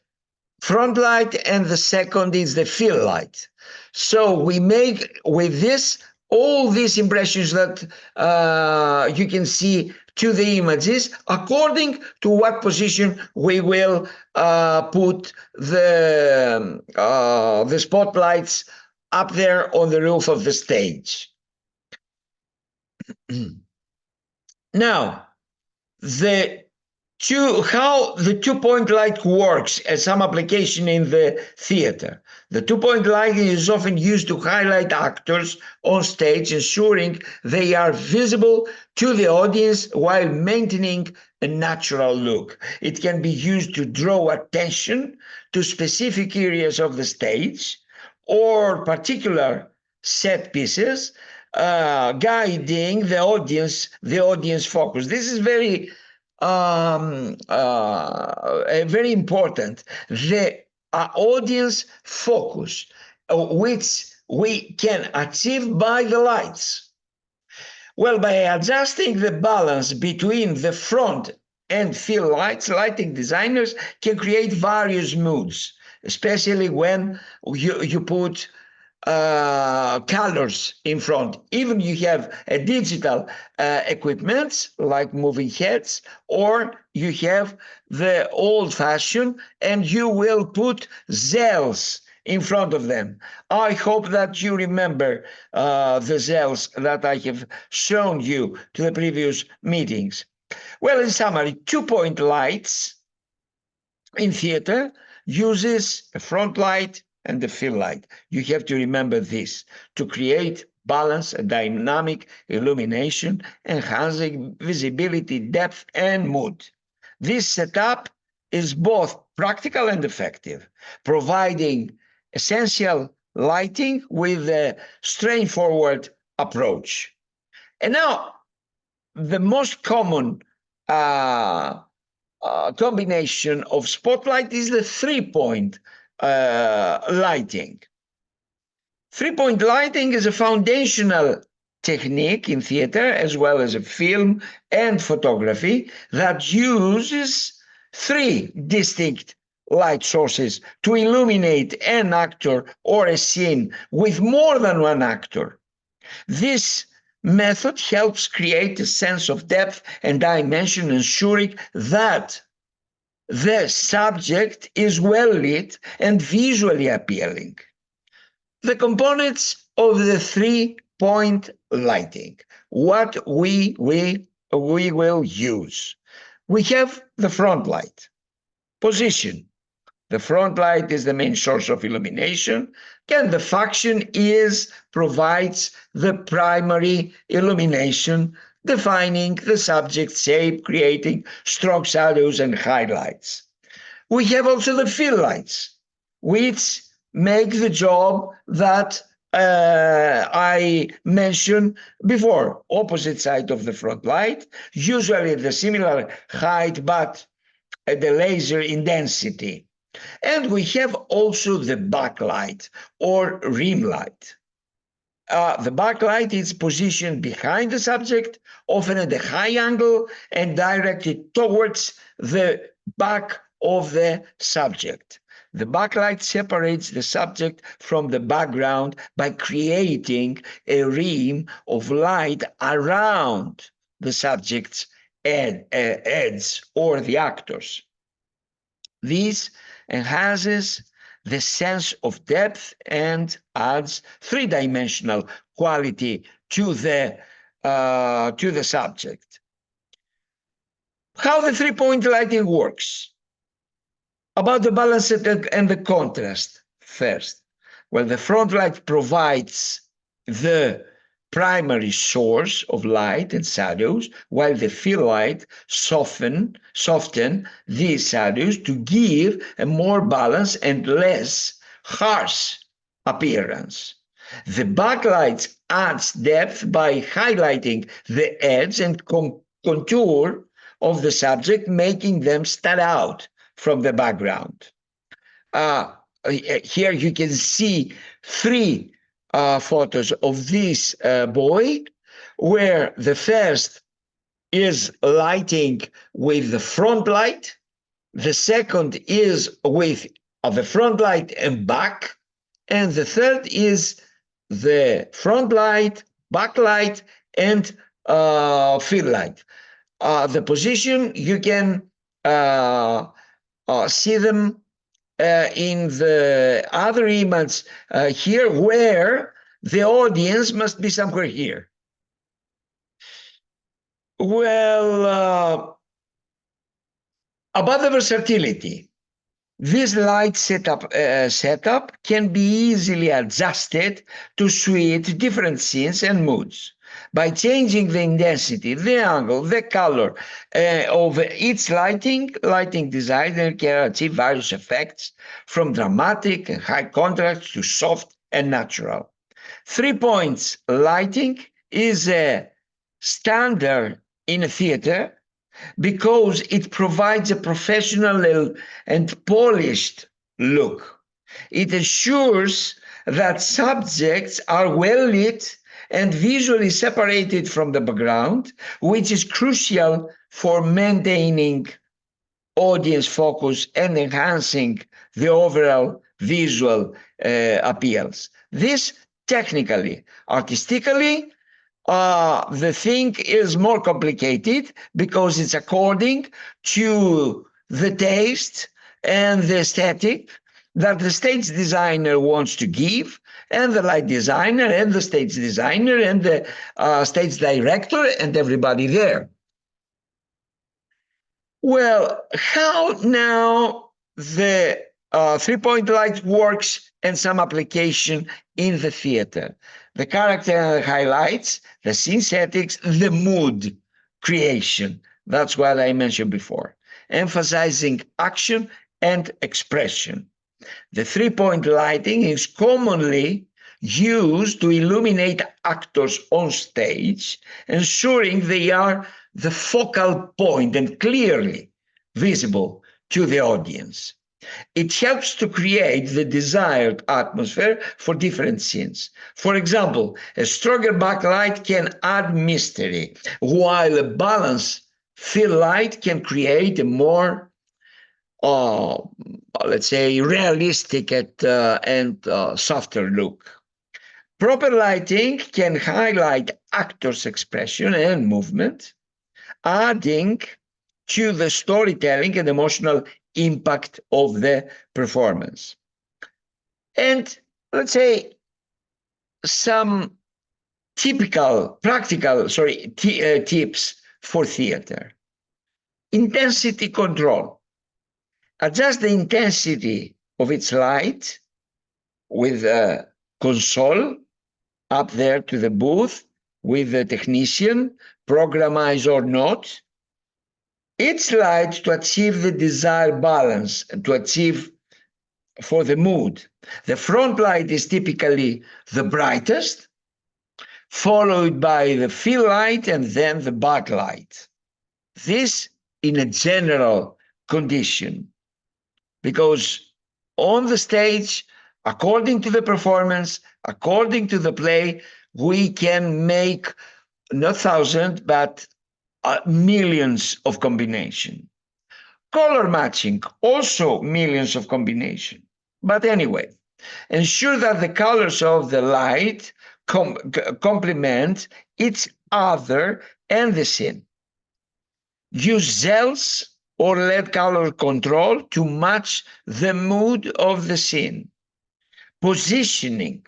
front light, and the second is the fill light. So we make with this all these impressions that you can see to the images according to what position we will put the spotlights up there on the roof of the stage. Now, how the two-point light works as some application in the theater. The two-point lighting is often used to highlight actors on stage, ensuring they are visible to the audience while maintaining a natural look. It can be used to draw attention to specific areas of the stage or particular set pieces, guiding the audience focus. This is very very important. The audience focus, which we can achieve by the lights. Well, by adjusting the balance between the front and fill lights, lighting designers can create various moods, especially when you put colors in front. Even you have a digital equipment like moving heads, or you have the old fashioned, and you will put zells in front of them. I hope that you remember the zells that I have shown you to the previous meetings. Well, in summary, two-point lights in theater uses a front light and the fill light. You have to remember this to create balance and dynamic illumination, enhancing visibility, depth, and mood. This setup is both practical and effective, providing essential lighting with a straightforward approach. And now, the most common combination of spotlight is the three-point lighting. Three-point lighting is a foundational technique in theater as well as in film and photography that uses three distinct light sources to illuminate an actor or a scene with more than one actor. This method helps create a sense of depth and dimension, ensuring that the subject is well lit and visually appealing. The components of the three-point lighting, what we will use. We have the front light. Position. The front light is the main source of illumination, and the function provides the primary illumination, defining the subject shape, creating strong shadows and highlights. We have also the fill lights, which make the job that I mentioned before, opposite side of the front light, usually the similar height, but the laser intensity. And we have also the backlight or rim light. The backlight is positioned behind the subject, often at a high angle and directed towards the back of the subject. The backlight separates the subject from the background by creating a rim of light around the subject's heads or the actors. This enhances the sense of depth and adds three-dimensional quality to the subject. How the three-point lighting works. About the balance and the contrast first. Well, the front light provides the primary source of light and shadows, while the fill light soften these shadows to give a more balanced and less harsh appearance. The backlight adds depth by highlighting the edge and contour of the subject, making them stand out from the background. Here you can see three photos of this boy, where the first is lighting with the front light, the second is with the front light and back, and the third is the front light, back light, and fill light. The position, you can see them in the other image here, where the audience must be somewhere here. Well, about the versatility, this light setup can be easily adjusted to suit different scenes and moods. By changing the intensity, the angle, the color of each lighting designer can achieve various effects, from dramatic and high contrast to soft and natural. 3 points lighting is a standard in a theater because it provides a professional and polished look. It ensures that subjects are well lit and visually separated from the background, which is crucial for maintaining audience focus and enhancing the overall visual appeals. This technically, artistically, the thing is more complicated because it's according to the taste and the aesthetic that the stage designer wants to give, and the light designer and the stage designer and the stage director and everybody there. Well, how now the 3-point light works and some application in the theater? The character highlights, the scene settings, the mood creation. That's what I mentioned before, emphasizing action and expression. The 3-point lighting is commonly used to illuminate actors on stage, ensuring they are the focal point and clearly visible to the audience. It helps to create the desired atmosphere for different scenes. For example, a stronger backlight can add mystery, while a balanced fill light can create a more let's say, realistic and softer look. Proper lighting can highlight actors' expression and movement, adding to the storytelling and emotional impact of the performance. And let's say some practical tips for theater. Intensity control. Adjust the intensity of its light with a console up there to the booth with the technician, programmized or not. Its light to achieve the desired balance, to achieve for the mood. The front light is typically the brightest, followed by the fill light and then the back light. This in a general condition, because on the stage, according to the performance, according to the play, we can make not thousands, but millions of combination. Color matching, also millions of combination. But anyway, ensure that the colors of the light complement each other and the scene. Use gels or LED color control to match the mood of the scene. Positioning.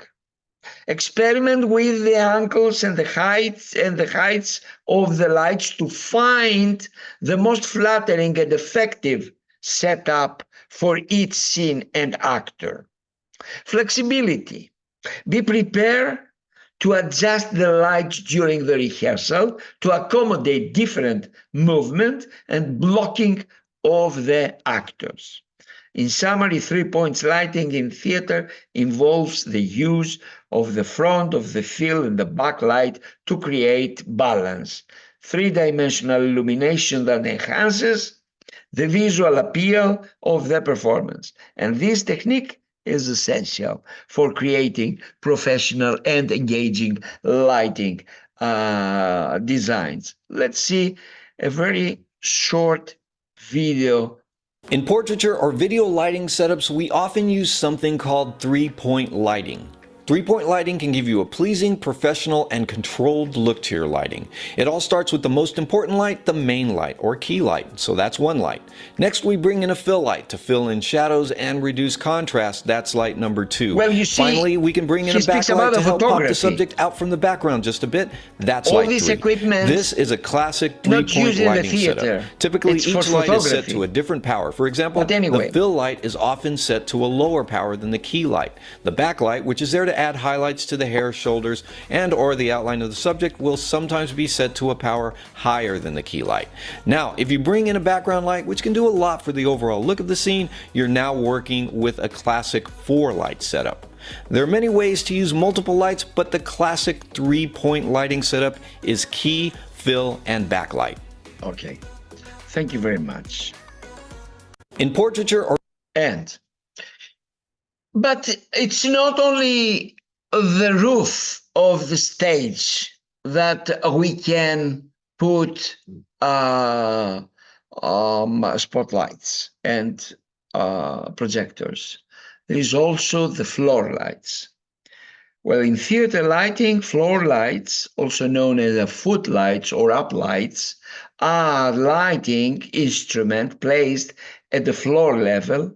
Experiment with the angles and the heights of the lights to find the most flattering and effective setup for each scene and actor. Flexibility. Be prepared to adjust the lights during the rehearsal to accommodate different movement and blocking of the actors. In summary, 3 points lighting in theater involves the use of the front of the field and the backlight to create balance. Three-dimensional illumination that enhances the visual appeal of the performance. And this technique is essential for creating professional and engaging lighting designs. Let's see a very short video.
In portraiture or video lighting setups, we often use something called three-point lighting. Three-point lighting can give you a pleasing, professional, and controlled look to your lighting. It all starts with the most important light, the main light, or key light, so that's one light. Next, we bring in a fill light to fill in shadows and reduce contrast, that's light number 2.
Well, you see,
finally, we can bring in a backlight to help pop the subject out from the background just a bit, that's
all
light
this
3.
equipment
This is a classic three-point lighting setup. Typically,
it's
each light is set to a different power. For example, the fill light is often set to a lower power than the key light. The backlight, which is there to add highlights to the hair, shoulders, and or the outline of the subject, will sometimes be set to a power higher than the key light. Now, if you bring in a background light, which can do a lot for the overall look of the scene, you're now working with a classic 4-light setup. There are many ways to use multiple lights, but the classic 3-point lighting setup is key, fill, and backlight.
Okay, thank you very much.
In portraiture or
but it's not only the roof of the stage that we can put spotlights and projectors. There is also the floor lights. Well, in theater lighting, floor lights, also known as footlights or uplights, are lighting instrument placed at the floor level,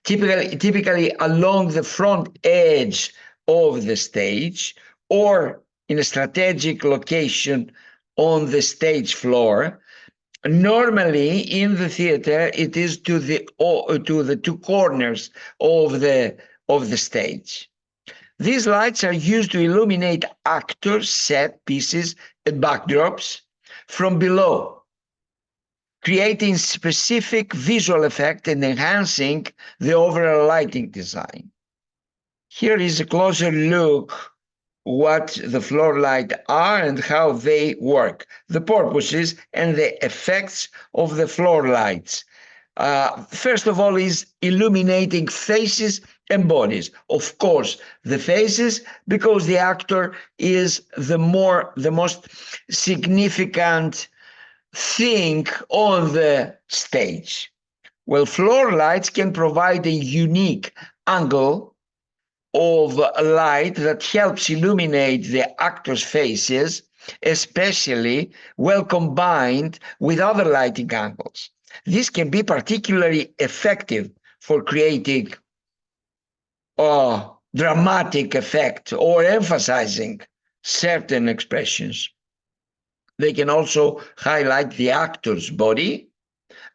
typically along the front edge of the stage or in a strategic location on the stage floor. Normally in the theater, it is to the 2 corners of the stage. These lights are used to illuminate actors, set pieces, and backdrops from below, creating specific visual effect and enhancing the overall lighting design. Here is a closer look what the floor lights are and how they work, the purposes and the effects of the floor lights. First of all is illuminating faces and bodies. Of course, the faces, because the actor is the most significant thing on the stage. Well, floor lights can provide a unique angle of light that helps illuminate the actors' faces, especially well combined with other lighting angles. This can be particularly effective for creating a dramatic effect or emphasizing certain expressions. They can also highlight the actor's body,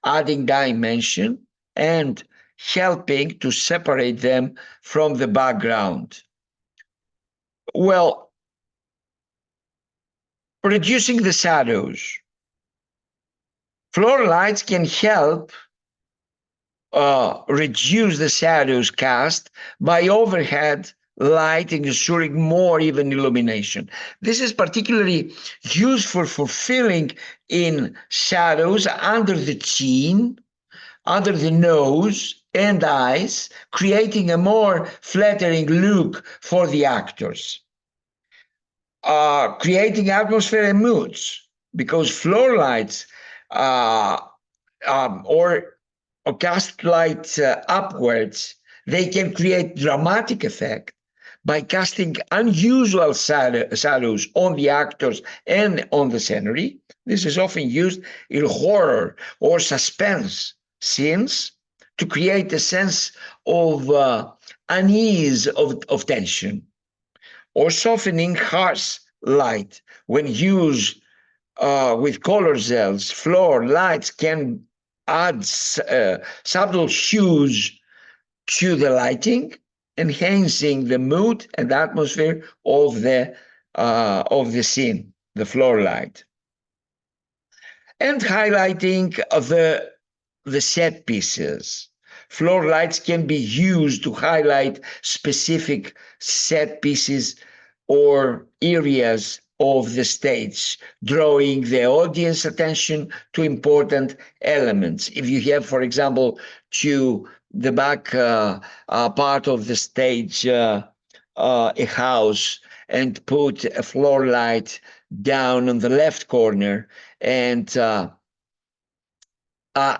adding dimension and helping to separate them from the background. Well, reducing the shadows. Floor lights can help reduce the shadows cast by overhead lighting, ensuring more even illumination. This is particularly useful for filling in shadows under the chin, under the nose and eyes, creating a more flattering look for the actors. Creating atmosphere and moods, because floor lights or cast lights upwards, they can create dramatic effect by casting unusual shadows on the actors and on the scenery. This is often used in horror or suspense scenes to create a sense of unease, of tension, or softening harsh light. When used with color gels, floor lights can add subtle hues to the lighting, enhancing the mood and atmosphere of the scene, the floor light, and highlighting the set pieces. Floor lights can be used to highlight specific set pieces or areas of the stage, drawing the audience attention to important elements. If you have, for example, to the back part of the stage, a house, and put a floor light down on the left corner and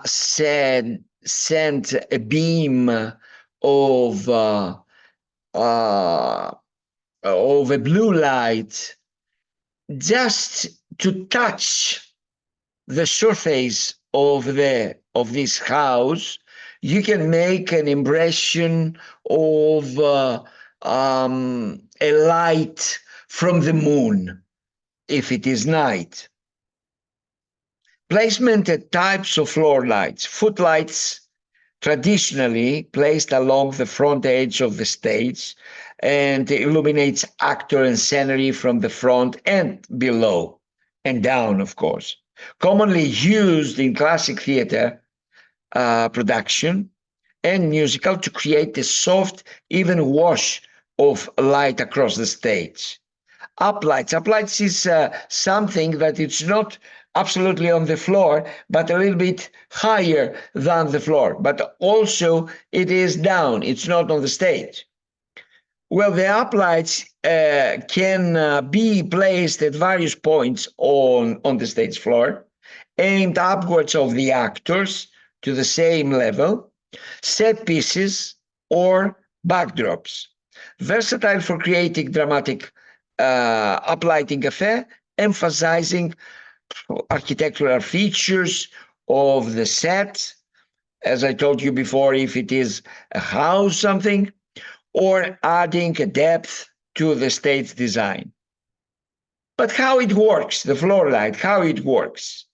send a beam of a blue light just to touch the surface of this house, you can make an impression of a light from the moon if it is night. Placement and types of floor lights. Footlights, traditionally placed along the front edge of the stage, and illuminates actor and scenery from the front and below and down, of course. Commonly used in classic theater production and musical to create a soft, even wash of light across the stage. Uplights. Uplights is something that it's not absolutely on the floor, but a little bit higher than the floor. But also it is down. It's not on the stage. Well, the uplights can be placed at various points on the stage floor, aimed upwards of the actors to the same level, set pieces, or backdrops. Versatile for creating dramatic uplighting affair, emphasizing architectural features of the set, as I told you before, if it is a house, something, or adding a depth to the stage design. But how it works, the floor light, how it works.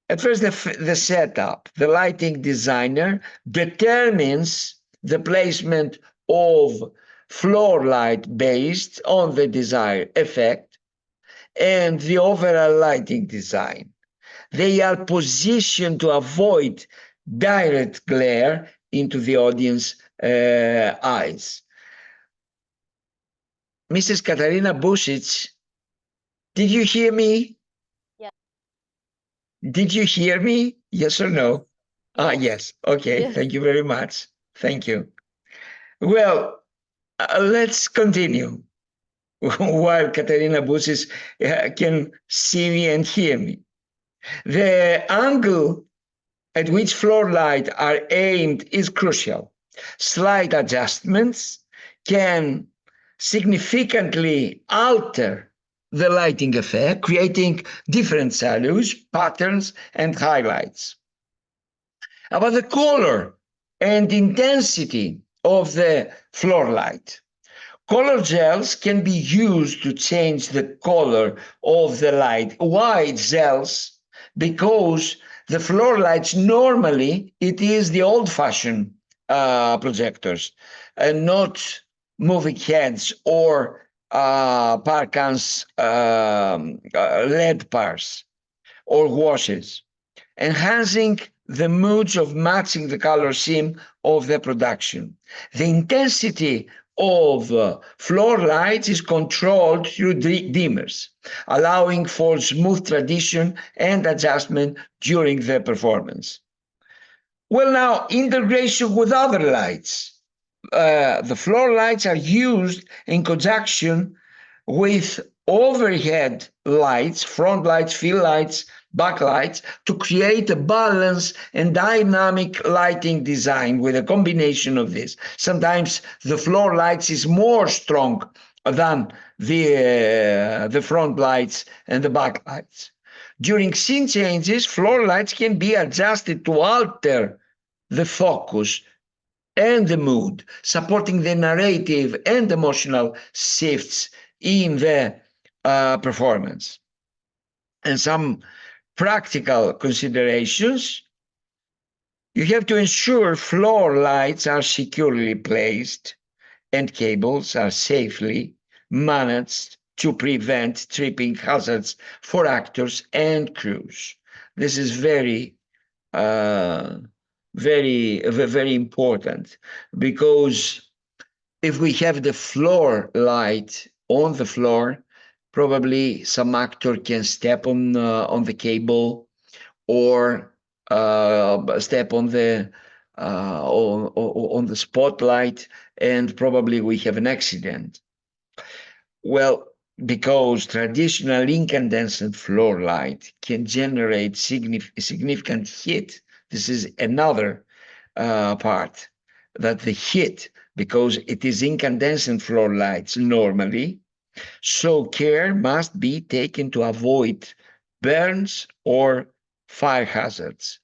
At first, the setup, the lighting designer determines the placement of floor light based on the desired effect and the overall lighting design. They are positioned to avoid direct glare into the audience eyes. Mrs. Katarina Busic, did you hear me?
Yeah.
Did you hear me? Yes or no?
Yes.
Yes. Okay.
Yes.
Thank you very much. Thank you. Well, let's continue while Katarina Busic can see me and hear me. The angle at which floor lights are aimed is crucial. Slight adjustments can significantly alter the lighting effect, creating different shadows, patterns, and highlights. About the color and intensity of the floor light. Color gels can be used to change the color of the light. Why gels? Because the floor lights, normally it is the old-fashioned projectors and not moving heads or Parkans LED bars or washes, enhancing the moods of matching the color scheme of the production. The intensity of floor lights is controlled through dimmers, allowing for smooth transition and adjustment during the performance. Well, now integration with other lights. The floor lights are used in conjunction with overhead lights, front lights, field lights, backlights, to create a balanced and dynamic lighting design with a combination of this. Sometimes the floor lights is more strong than the front lights and the backlights. During scene changes, floor lights can be adjusted to alter the focus and the mood, supporting the narrative and emotional shifts in the performance. And some practical considerations: you have to ensure floor lights are securely placed and cables are safely managed to prevent tripping hazards for actors and crews. This is very very important, because if we have the floor light on the floor, probably some actor can step on the cable, or step on the spotlight, and probably we have an accident. Well, because traditional incandescent floor light can generate significant heat. This is another part, that the heat, because it is incandescent floor lights normally, so care must be taken to avoid burns or fire hazards.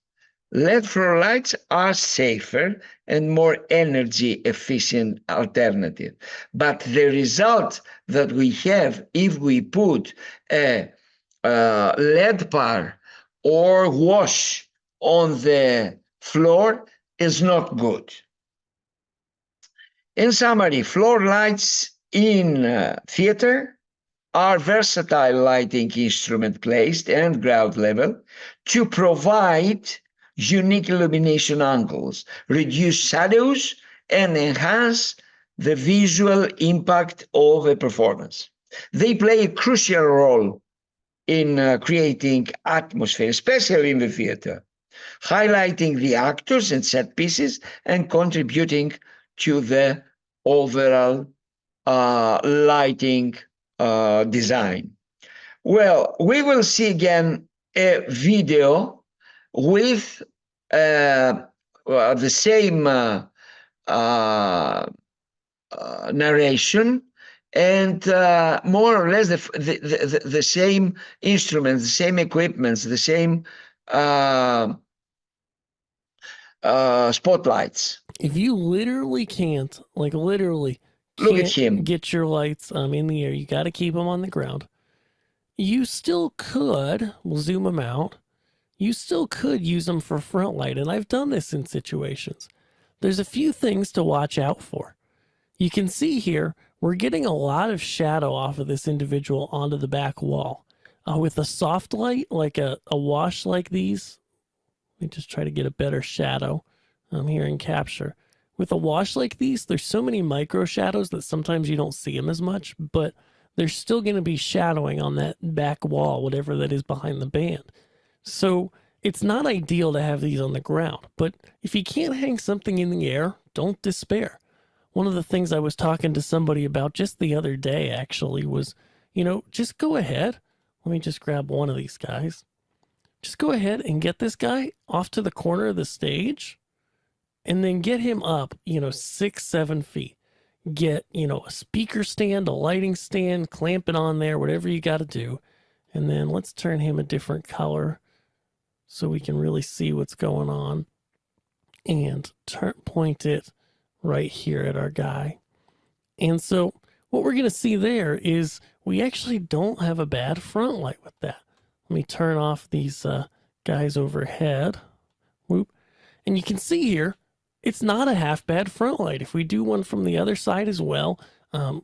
LED floor lights are safer and more energy efficient alternative. But the result that we have if we put a LED bar or wash on the floor is not good. In summary, floor lights in theater are versatile lighting instrument placed and ground level to provide unique illumination angles, reduce shadows, and enhance the visual impact of a performance. They play a crucial role in creating atmosphere, especially in the theater, highlighting the actors and set pieces and contributing to the overall lighting design. Well, we will see again a video with the same narration, and more or less the same instruments, the same equipments, the same spotlights.
If you literally can't, like literally,
Look at him.
get your lights in the air, you got to keep them on the ground. You still could, we'll zoom them out, you still could use them for front light, and I've done this in situations. There's a few things to watch out for. You can see here, we're getting a lot of shadow off of this individual onto the back wall. With a soft light, like a wash like these, let me just try to get a better shadow here in capture. With a wash like these, there's so many micro shadows that sometimes you don't see them as much, but there's still going to be shadowing on that back wall, whatever that is behind the band. So it's not ideal to have these on the ground, but if you can't hang something in the air, don't despair. One of the things I was talking to somebody about just the other day actually was, just go ahead. Let me just grab one of these guys. Just go ahead and get this guy off to the corner of the stage and then get him up, 6-7 feet. Get, a speaker stand, a lighting stand, clamp it on there, whatever you got to do. And then let's turn him a different color so we can really see what's going on. And point it right here at our guy. And so what we're going to see there is we actually don't have a bad front light with that. Let me turn off these guys overhead. Whoop. And you can see here, it's not a half bad front light. If we do one from the other side as well,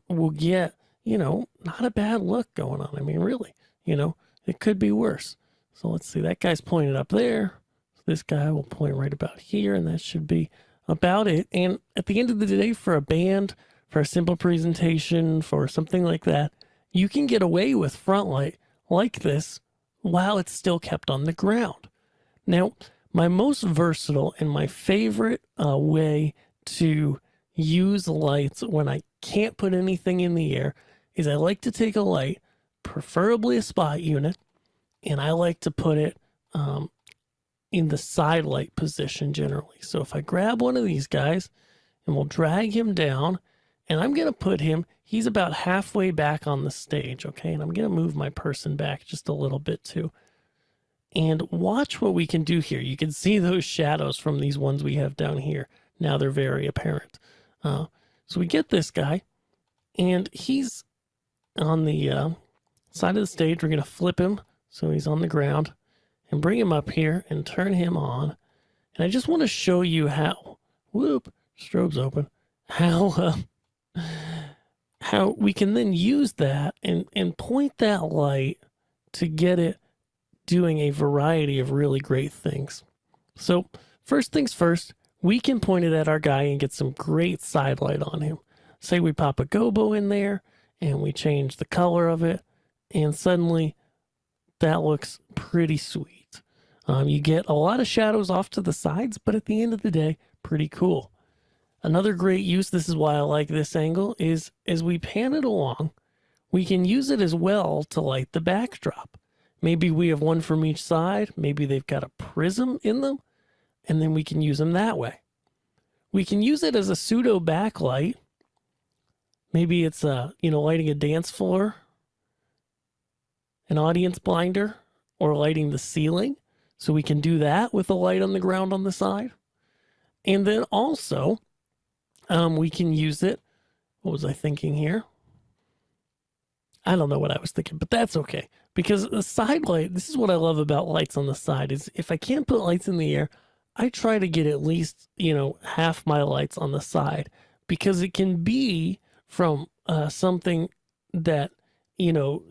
we'll get, not a bad look going on. I mean, really, it could be worse. So let's see, that guy's pointed up there. So this guy will point right about here, and that should be about it. And at the end of the day, for a band, for a simple presentation, for something like that, you can get away with front light like this while it's still kept on the ground. Now, My most versatile and my favorite way to use lights when I can't put anything in the air is I like to take a light, preferably a spot unit, and I like to put it in the side light position generally. So if I grab one of these guys and we'll drag him down, and I'm going to put him, he's about halfway back on the stage, okay? And I'm going to move my person back just a little bit too. And watch what we can do here. You can see those shadows from these ones we have down here. Now they're very apparent. So we get this guy, and he's on the side of the stage. We're going to flip him so he's on the ground and bring him up here and turn him on. And I just want to show you how, whoop, strobe's open, how we can then use that and point that light to get it doing a variety of really great things. So first things first, we can point it at our guy and get some great side light on him. Say we pop a gobo in there and we change the color of it, and suddenly that looks pretty sweet. You get a lot of shadows off to the sides, but at the end of the day, pretty cool. Another great use, this is why I like this angle, is as we pan it along, we can use it as well to light the backdrop. Maybe we have one from each side. Maybe they've got a prism in them, and then we can use them that way. We can use it as a pseudo backlight. Maybe it's lighting a dance floor, an audience blinder, or lighting the ceiling. So we can do that with a light on the ground on the side. And then also, we can use it. What was I thinking here? I don't know what I was thinking, but that's okay. Because the side light, this is what I love about lights on the side, is if I can't put lights in the air, I try to get at least, half my lights on the side, because it can be from something that,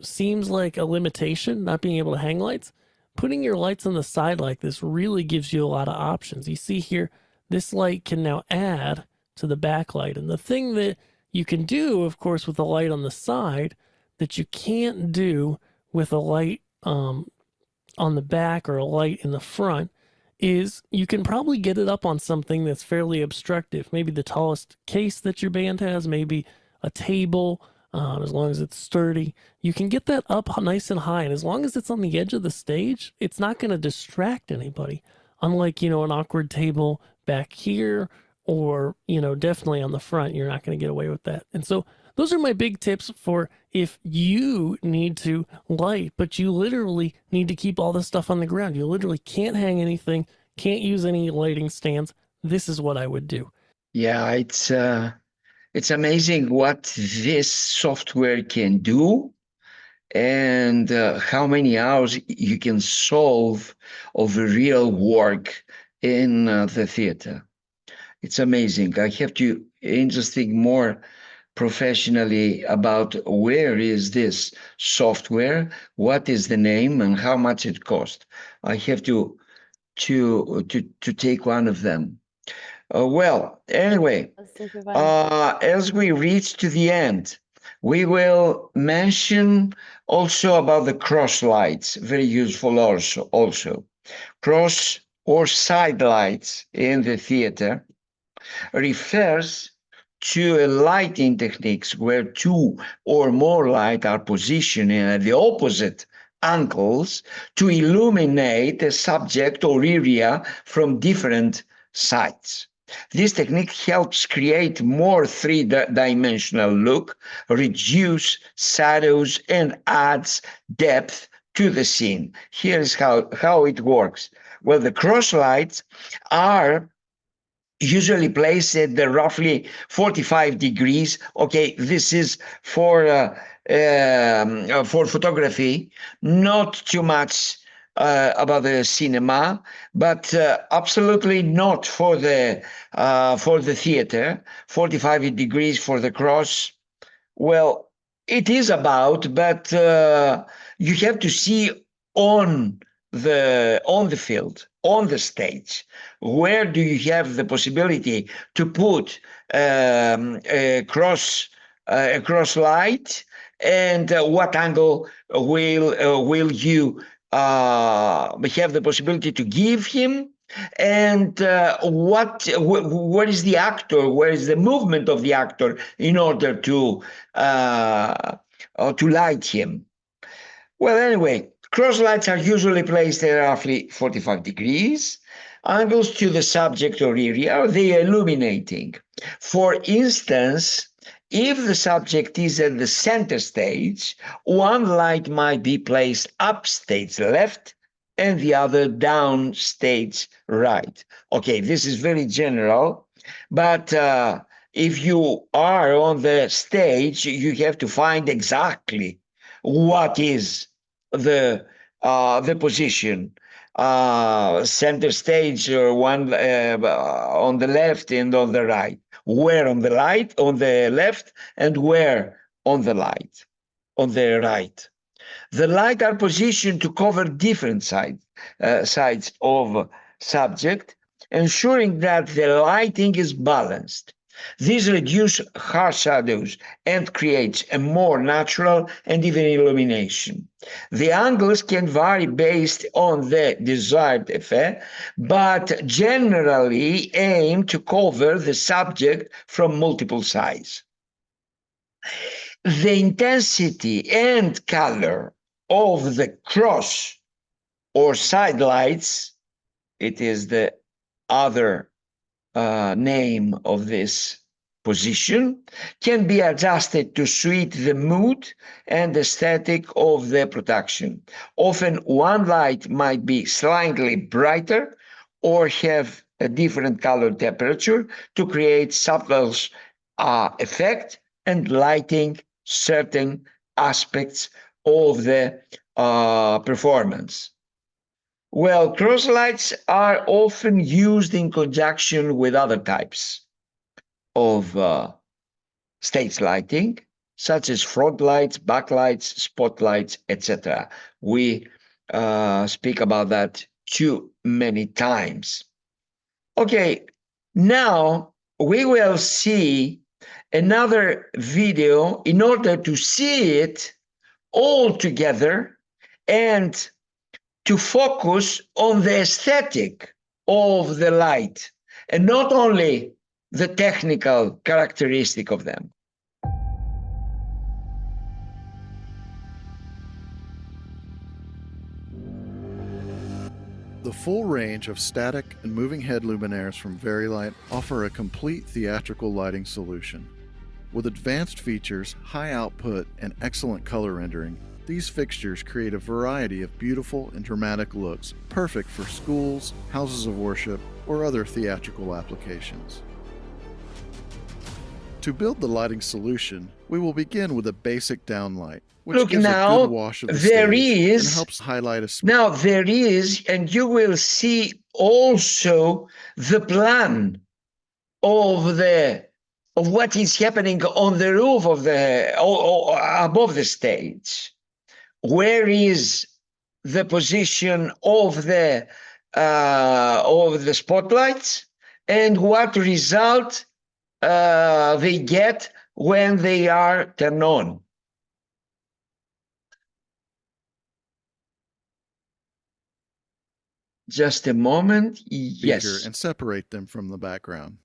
seems like a limitation, not being able to hang lights. Putting your lights on the side like this really gives you a lot of options. You see here, this light can now add to the backlight. And the thing that you can do, of course, with a light on the side that you can't do with a light on the back or a light in the front is you can probably get it up on something that's fairly obstructive. Maybe the tallest case that your band has, maybe a table, as long as it's sturdy. You can get that up nice and high, and as long as it's on the edge of the stage, it's not going to distract anybody. Unlike, an awkward table back here, or, definitely on the front, you're not going to get away with that. And so those are my big tips for if you need to light, but you literally need to keep all this stuff on the ground. You literally can't hang anything, can't use any lighting stands. This is what I would do.
Yeah, it's amazing what this software can do, and how many hours you can solve of real work in the theater. It's amazing. I have to interesting more professionally about where is this software, what is the name, and how much it costs. I have to take one of them. Well, anyway, as we reach to the end, we will mention also about the cross lights, very useful also. Cross or side lights in the theater refers to a lighting techniques where two or more lights are positioned at the opposite angles to illuminate a subject or area from different sides. This technique helps create more three-dimensional look, reduce shadows, and adds depth to the scene. Here's how it works. Well, the cross lights are usually placed at the roughly 45 degrees. Okay, this is for photography, not too much about the cinema, but absolutely not for the theater. 45 degrees for the cross. Well, it is about, but you have to see on the field, on the stage, where do you have the possibility to put a cross light, and what angle will you have the possibility to give him and what is the actor, where is the movement of the actor in order to light him. Well, anyway, cross lights are usually placed at roughly 45 degrees angles to the subject or area they are illuminating. For instance, if the subject is at the center stage, one light might be placed upstage left and the other downstage right. Okay, this is very general, but if you are on the stage, you have to find exactly what is the position, center stage, or one on the left and on the right, where on the left and where on the right. The light are positioned to cover different sides of subject, ensuring that the lighting is balanced. This reduces harsh shadows and creates a more natural and even illumination. The angles can vary based on the desired effect, but generally aim to cover the subject from multiple sides. The intensity and color of the cross or side lights, it is the other name of this position, can be adjusted to suit the mood and aesthetic of the production. Often one light might be slightly brighter or have a different color temperature to create subtle effect and lighting certain aspects of the performance. Well, cross lights are often used in conjunction with other types of stage lighting, such as front lights, backlights, spotlights, etc. We speak about that too many times. Okay, now we will see another video in order to see it all together and to focus on the aesthetic of the light and not only the technical characteristic of them.
The full range of static and moving head luminaires from Vari-Light offer a complete theatrical lighting solution. With advanced features, high output, and excellent color rendering, these fixtures create a variety of beautiful and dramatic looks, perfect for schools, houses of worship, or other theatrical applications. To build the lighting solution, we will begin with a basic downlight, which gives a good wash of the stage and helps highlight a
Now there is, and you will see also the plan of what is happening on the roof of above the stage. Where is the position of the spotlights and what result they get when they are turned on. Just a moment. Yes.
And separate them from the background.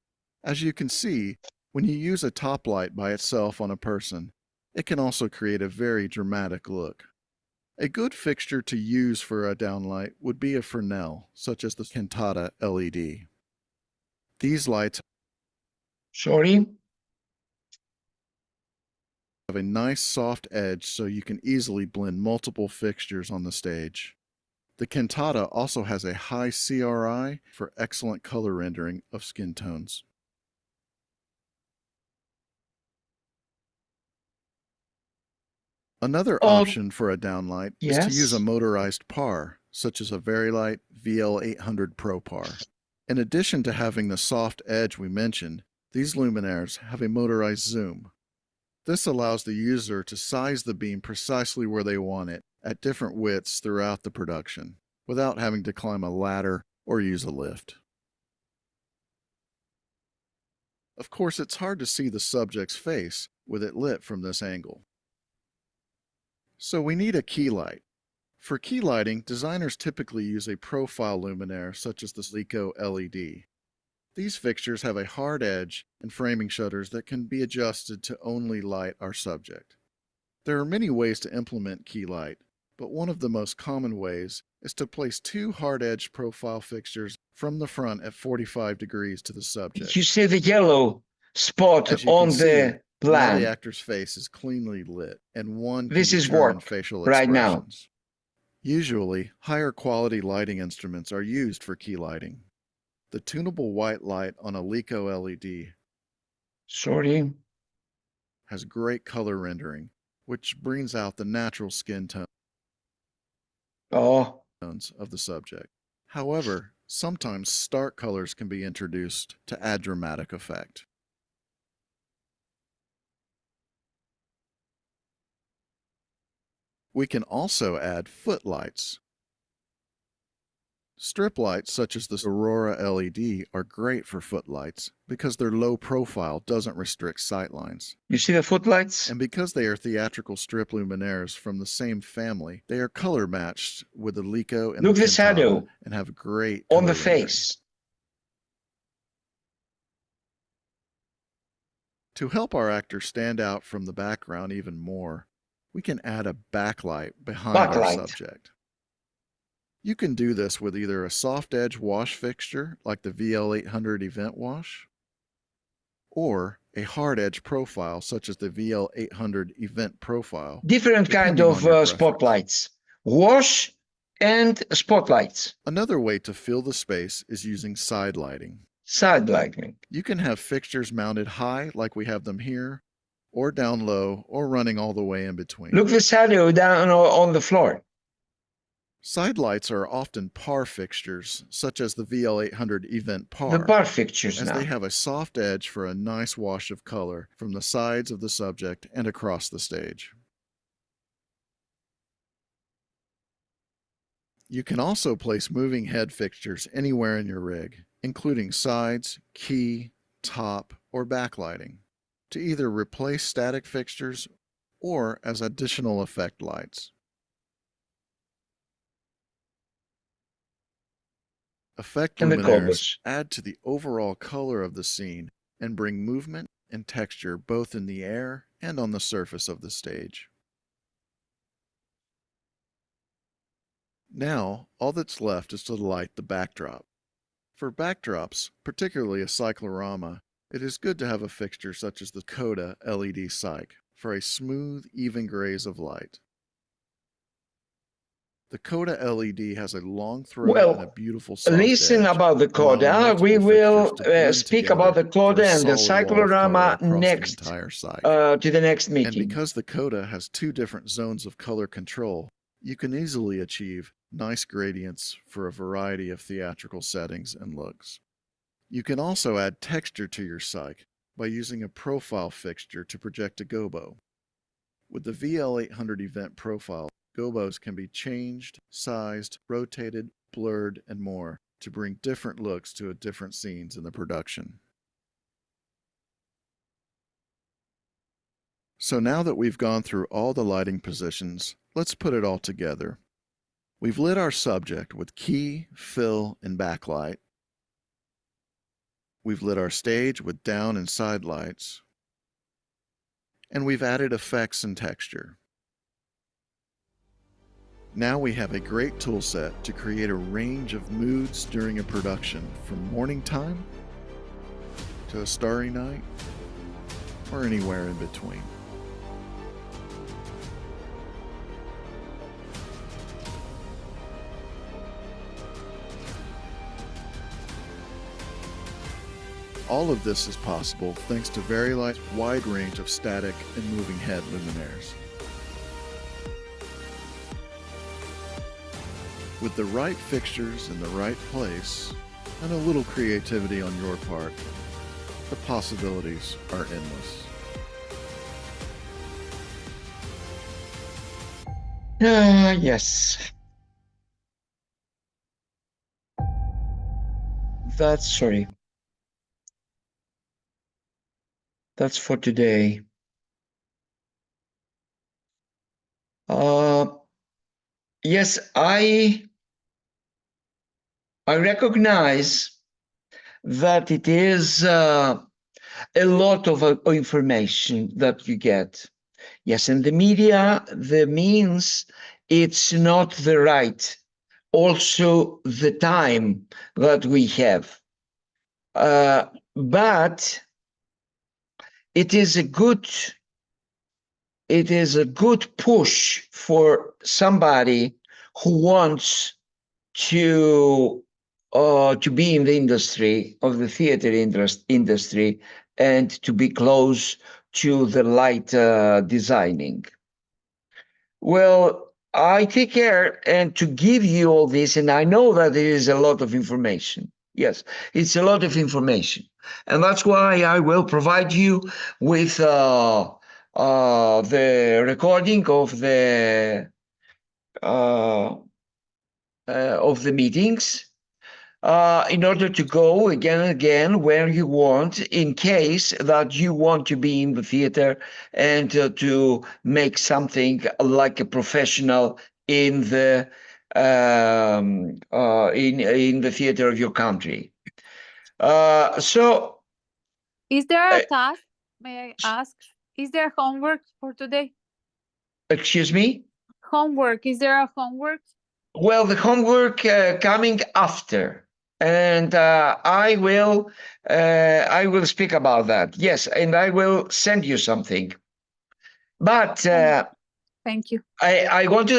As you can see, when you use a top light by itself on a person, it can also create a very dramatic look. A good fixture to use for a downlight would be a Fresnel, such as the Cantata LED. These lights have a nice soft edge so you can easily blend multiple fixtures on the stage. The Cantata also has a high CRI for excellent color rendering of skin tones. Another option for a downlight is to use a motorized par, such as a Vari-Light VL800 Pro Par. In addition to having the soft edge we mentioned, these luminaires have a motorized zoom. This allows the user to size the beam precisely where they want it at different widths throughout the production, without having to climb a ladder or use a lift. Of course, it's hard to see the subject's face with it lit from this angle. So we need a key light. For key lighting, designers typically use a profile luminaire such as the Nico LED. These fixtures have a hard edge and framing shutters that can be adjusted to only light our subject. There are many ways to implement key light, but one of the most common ways is to place two hard-edged profile fixtures from the front at 45 degrees to the subject.
You see the yellow spot on the
now the
plan.
actor's face is cleanly lit, and one can
This is
determine
work
facial
right now.
expressions. Usually, higher quality lighting instruments are used for key lighting. The tunable white light on a Nico LED has great color rendering, which brings out the natural skin tones of the subject. However, sometimes stark colors can be introduced to add dramatic effect. We can also add footlights. Strip lights such as the Aurora LED are great for footlights because their low profile doesn't restrict sightlines.
You see the footlights?
And because they are theatrical strip luminaires from the same family, they are color matched with the Nico and
Look
the
the shadow
and have great
on the
rendering.
face.
To help our actor stand out from the background even more, we can add a backlight behind our subject. You can do this with either a soft edge wash fixture like the VL800 Event Wash, or a hard edge profile such as the VL800 Event Profile.
Different kind of spotlights. Wash and spotlights.
Another way to fill the space is using side lighting.
Side lighting.
You can have fixtures mounted high like we have them here, or down low, or running all the way in between.
Look the shadow down on the floor.
Side lights are often par fixtures, such as the VL800 Event Par.
The par fixtures
as
now.
They have a soft edge for a nice wash of color from the sides of the subject and across the stage. You can also place moving head fixtures anywhere in your rig, including sides, key, top, or backlighting, to either replace static fixtures or as additional effect lights. Effect luminaires add to the overall color of the scene and bring movement and texture both in the air and on the surface of the stage. Now, all that's left is to light the backdrop. For backdrops, particularly a cyclorama, it is good to have a fixture such as the Coda LED Cyc for a smooth, even graze of light. The Coda LED has a long throw and a beautiful soft
listen
edge,
about the Coda. We will speak about the Coda and the cyclorama next to the next meeting.
And because the Coda has two different zones of color control, you can easily achieve nice gradients for a variety of theatrical settings and looks. You can also add texture to your cyc by using a profile fixture to project a gobo. With the VL800 Event Profile, gobos can be changed, sized, rotated, blurred, and more to bring different looks to different scenes in the production. So now that we've gone through all the lighting positions, let's put it all together. We've lit our subject with key, fill, and backlight. We've lit our stage with down and side lights. And we've added effects and texture. Now we have a great tool set to create a range of moods during a production, from morning time to a starry night or anywhere in between. All of this is possible thanks to Vari-Light's wide range of static and moving head luminaires. With the right fixtures in the right place, and a little creativity on your part, the possibilities are endless.
Yes. That's for today. Yes, I recognize that it is a lot of information that you get. Yes, and the media, the means, it's not the right. Also, the time that we have. But it is a good push for somebody who wants to be in the industry of the theater industry and to be close to the light designing. Well, I take care and to give you all this, and I know that it is a lot of information. Yes, it's a lot of information, and that's why I will provide you with the recording uh, of the meetings in order to go again and again where you want, in case that you want to be in the theater and to make something like a professional in the in the theater of your country. So,
is there a task? May I ask? Is there homework for today?
Excuse me?
Homework. Is there a homework?
Well, the homework coming after, and I will speak about that. Yes, and I will send you something. But
thank you.
I want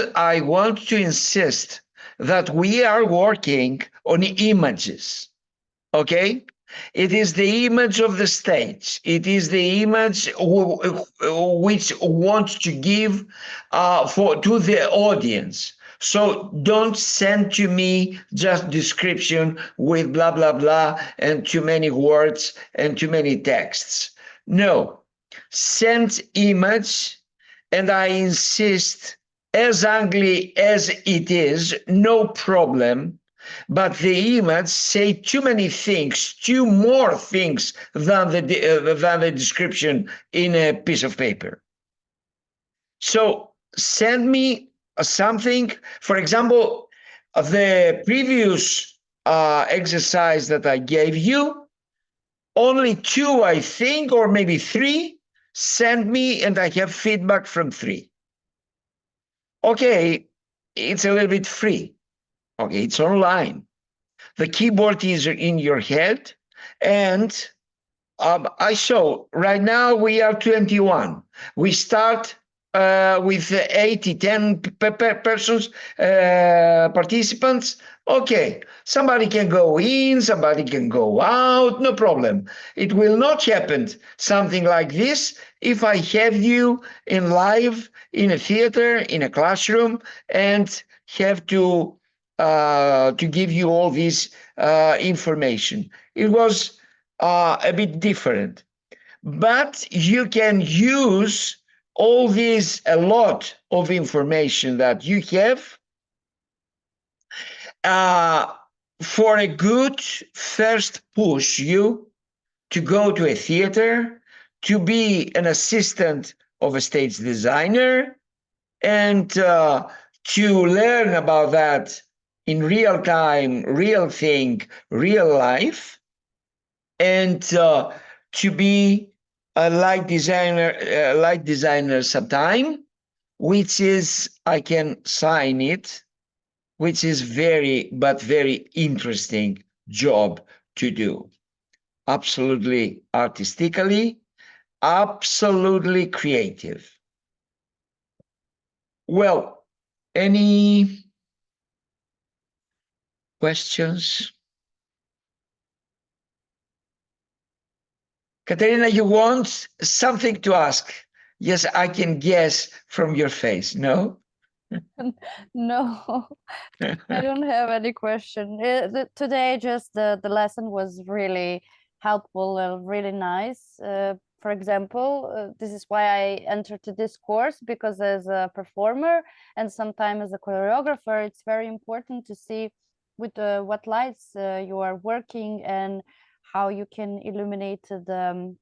to insist that we are working on images. Okay, it is the image of the stage. It is the image which wants to give to the audience. So don't send to me just description with blah blah blah and too many words and too many texts. No, send image, and I insist, as ugly as it is, no problem. But the image say too many things, too more things than the description in a piece of paper. So send me something. For example, the previous exercise that I gave you, only 2, I think, or maybe 3, send me, and I have feedback from 3. Okay, it's a little bit free. Okay, it's online. The keyboard is in your head, and I show right now we are 21. We start with 80, 10 persons, participants. Okay, somebody can go in, somebody can go out, no problem. It will not happen something like this if I have you in live, in a theater, in a classroom, and have to give you all this information. It was a bit different, but you can use all this, a lot of information that you have for a good first push you to go to a theater, to be an assistant of a stage designer, and to learn about that in real time, real thing, real life, and to be a light designer sometime, which is, I can sign it, which is very interesting job to do. Absolutely artistically, absolutely creative. Well, any questions? Katerina, you want something to ask? Yes, I can guess from your face. No?
No, I don't have any question. Today, just the lesson was really helpful and really nice. For example, this is why I entered to this course, because as a performer and sometimes as a choreographer, it's very important to see with what lights you are working and how you can illuminate the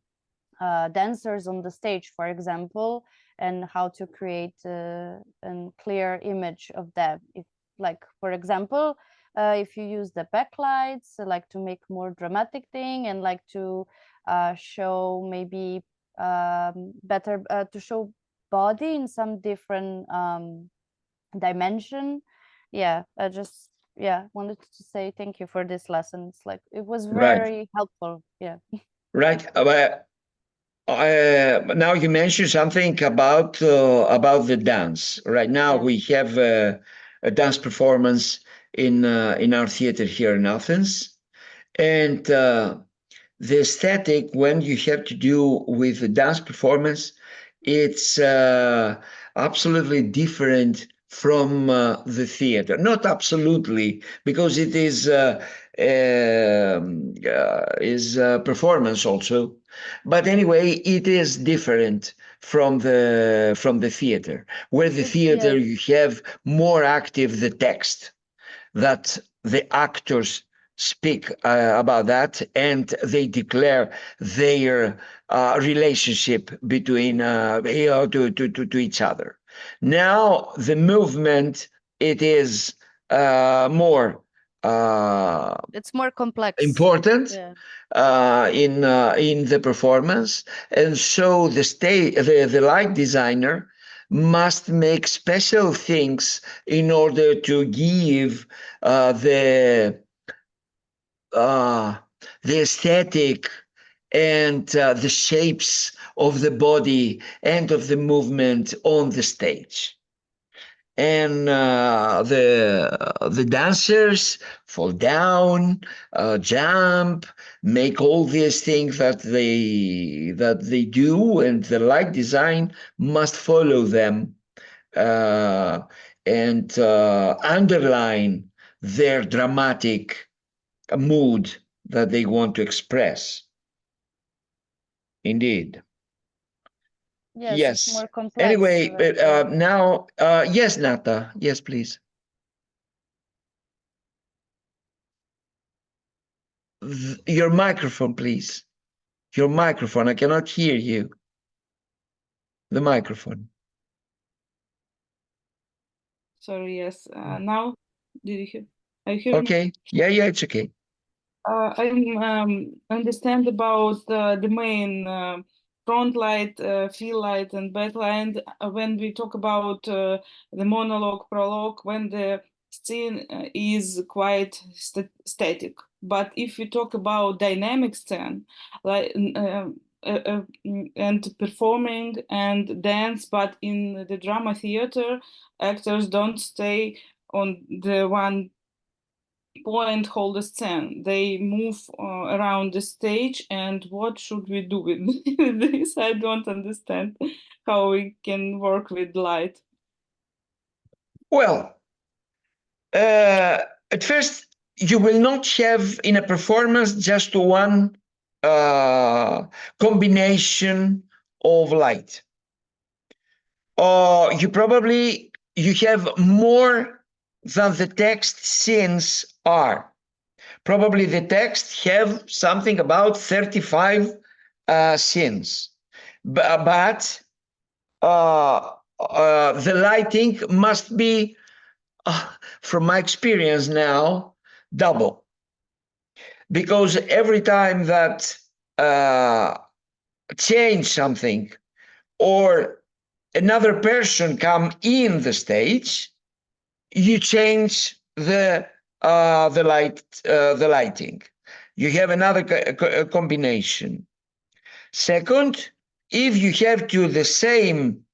dancers on the stage, for example, and how to create a clear image of that. If, like, for example, if you use the backlights, like to make more dramatic thing, and like to show maybe better to show body in some different dimension. Yeah, I just wanted to say thank you for this lesson. It's like it was very helpful. Yeah.
Right. Now you mentioned something about the dance. Right now we have a dance performance in our theater here in Athens, and the aesthetic when you have to do with the dance performance, it's absolutely different from the theater. Not absolutely, because it is performance also, but anyway, it is different from the theater. Where the theater you have more active the text that the actors speak about that, and they declare their relationship between to each other. Now the movement, it is more
it's more complex,
important in the performance, and so the light designer must make special things in order to give the aesthetic and the shapes of the body and of the movement on the stage. And the dancers fall down, jump, make all these things that they do, and the light design must follow them and underline their dramatic mood that they want to express. Indeed.
Yes. It's more complex.
Anyway, now, yes, Nata. Yes, please. Your microphone, please. Your microphone. I cannot hear you. The microphone.
Sorry, yes. Now, did you hear? Are you hearing me?
Okay. Yeah, it's okay.
I understand about the main front light, fill light, and backlight when we talk about the monologue, prologue, when the scene is quite static. But if we talk about dynamic scene, like and performing and dance, but in the drama theater, actors don't stay on the one point hold the scene. They move around the stage, and what should we do with this? I don't understand how we can work with light.
Well, at first, you will not have in a performance just one combination of light. You have more than the text scenes are. Probably the text have something about 35 scenes, but the lighting must be, from my experience now, double, because every time that change something or another person come in the stage, you change the lighting. You have another combination. Second, if you have to the same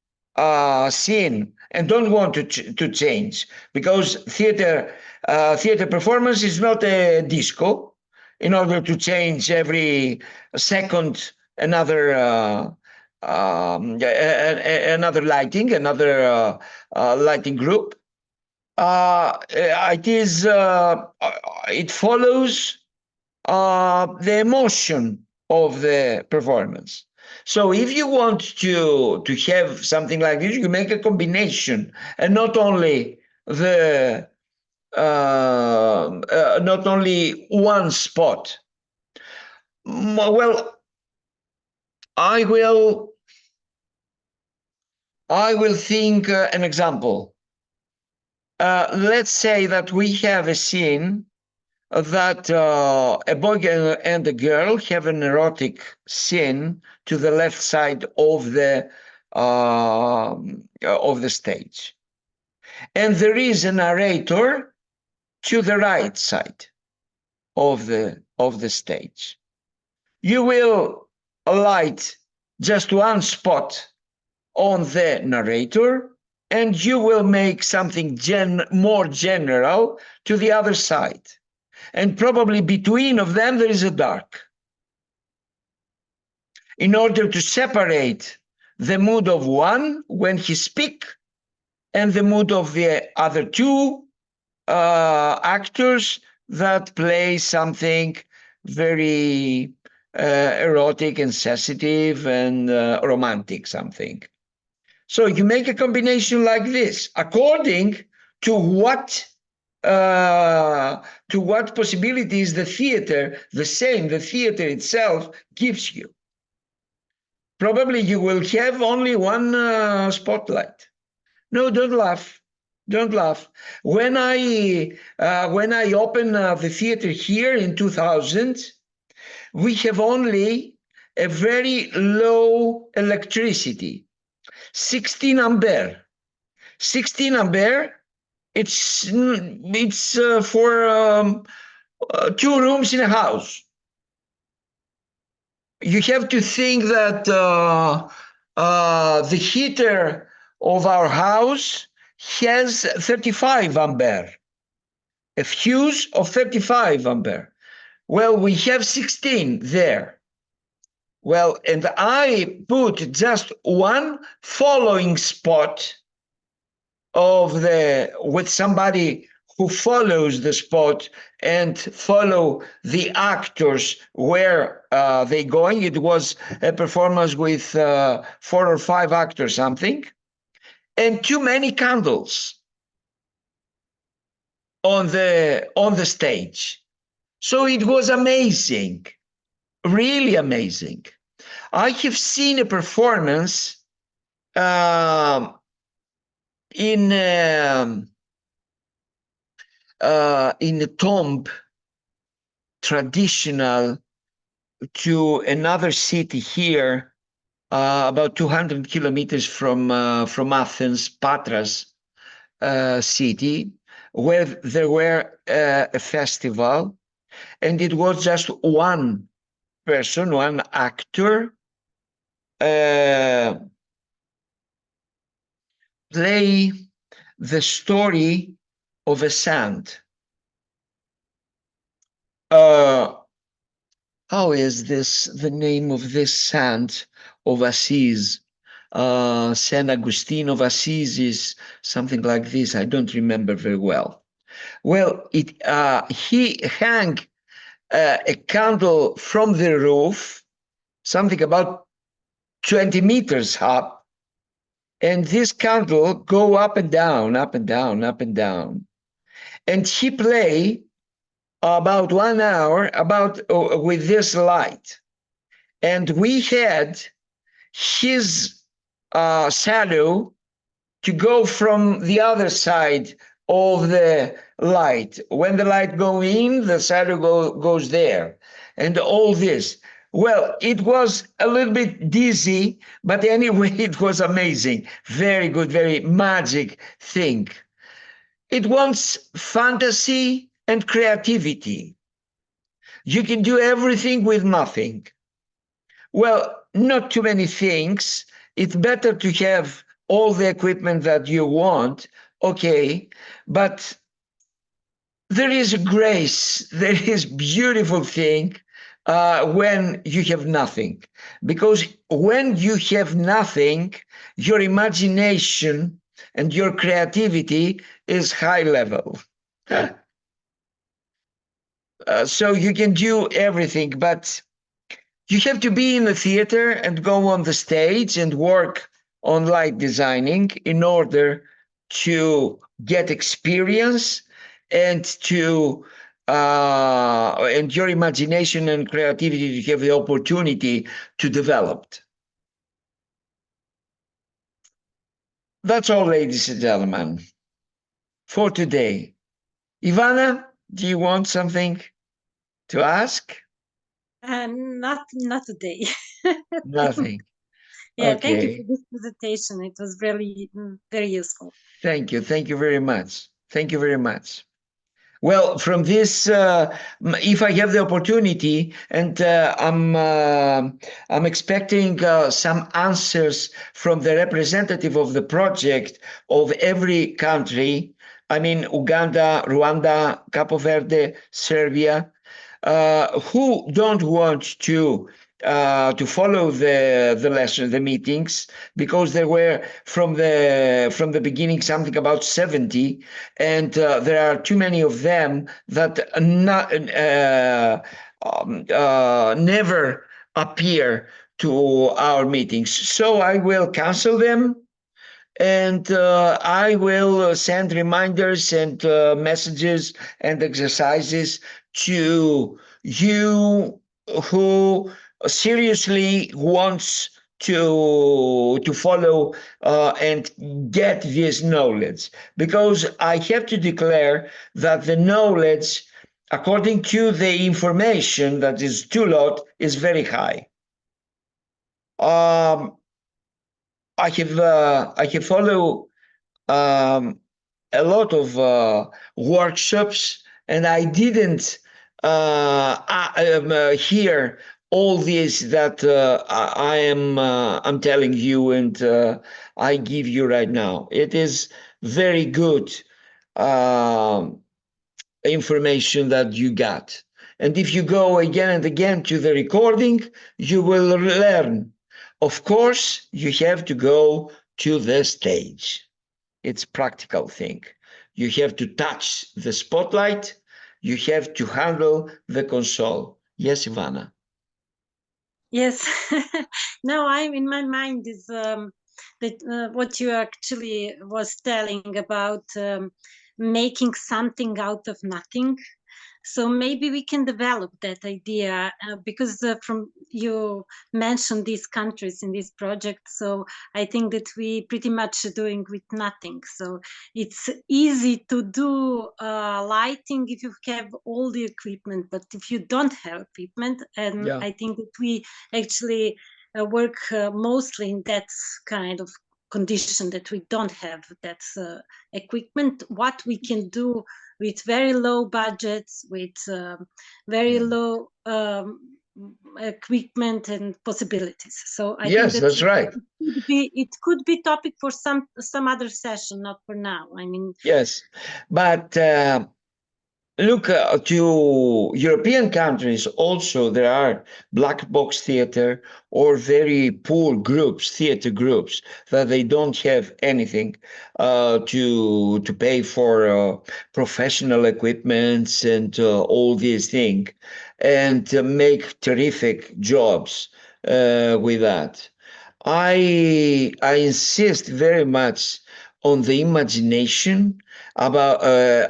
scene and don't want to change, because theater performance is not a disco, in order to change every second another lighting, another lighting group. It follows the emotion of the performance. So if you want to have something like this, you make a combination, and not only not only one spot. Well, I will I will think an example. Let's say that we have a scene that a boy and a girl have an erotic scene to the left side of the stage, and there is a narrator to the right side of the stage. You will light just one spot on the narrator, and you will make something more general to the other side. And probably between of them there is a dark. In order to separate the mood of one when he speaks and the mood of the other two actors that play something very erotic and sensitive and romantic something. So you make a combination like this according to what possibilities the theater itself gives you. Probably you will have only one spotlight. No, don't laugh. Don't laugh. When I opened the theater here in 2000, we have only a very low electricity, 16 ampere. 16 ampere, it's for 2 rooms in a house. You have to think that the heater of our house has 35 ampere, a fuse of 35 ampere. Well, we have 16 there. Well, and I put just one following spot with somebody who follows the spot and follow the actors where they going. It was a performance with 4 or 5 actors, something, and too many candles on the stage. So it was amazing, really amazing. I have seen a performance in a tomb traditional to another city here, about 200 kilometers from Athens, Patras city, where there were a festival, and it was just one person, one actor, play the story of a saint. How is the name of this saint of Assis? Saint Augustine of Assis is something like this. I don't remember very well. Well, he hung a candle from the roof, something about 20 meters up, and this candle go up and down, up and down, up and down. And he play about 1 hour with this light. And we had his shadow to go from the other side of the light. When the light go in, the shadow goes there. And all this. Well, it was a little bit dizzy, but anyway, it was amazing. Very good, very magic thing. It wants fantasy and creativity. You can do everything with nothing. Well, not too many things. It's better to have all the equipment that you want, okay, but there is a grace, there is beautiful thing when you have nothing. Because when you have nothing, your imagination and your creativity is high level. So you can do everything, but you have to be in the theater and go on the stage and work on light designing in order to get experience and and your imagination and creativity to have the opportunity to develop. That's all, ladies and gentlemen, for today. Ivana, do you want something to ask?
Not today.
Nothing.
Yeah,
Okay.
thank you for this presentation. It was really very useful.
Thank you. Thank you very much. Thank you very much. Well, from this, if I have the opportunity, and I'm expecting some answers from the representative of the project of every country. I mean, Uganda, Rwanda, Capo Verde, Serbia, who don't want to follow the lesson, the meetings, because there were from the beginning something about 70, and there are too many of them that never appear to our meetings. So I will cancel them, and I will send reminders and messages and exercises to you who seriously wants to follow and get this knowledge, because I have to declare that the knowledge, according to the information that is too lot, is very high. I have followed a lot of workshops, and I didn't hear all this that I am I'm telling you, and I give you right now. It is very good information that you got. And if you go again and again to the recording, you will learn. Of course, you have to go to the stage. It's practical thing. You have to touch the spotlight. You have to handle the console. Yes, Ivana.
Yes. Now I'm in my mind is that what you actually was telling about making something out of nothing. So maybe we can develop that idea because from you mentioned these countries in this project. So I think that we pretty much are doing with nothing. So it's easy to do lighting if you have all the equipment, but if you don't have equipment, and
Yeah.
I think that we actually work mostly in that kind of condition that we don't have that equipment. What we can do with very low budgets, with very low equipment and possibilities. So I
yes,
think
that's right.
it could be topic for some other session, not for now. I mean,
yes, but look to European countries. Also, there are black box theater or very poor groups, theater groups, that they don't have anything to pay for professional equipments and all these things, and make terrific jobs with that. I insist very much on the imagination, about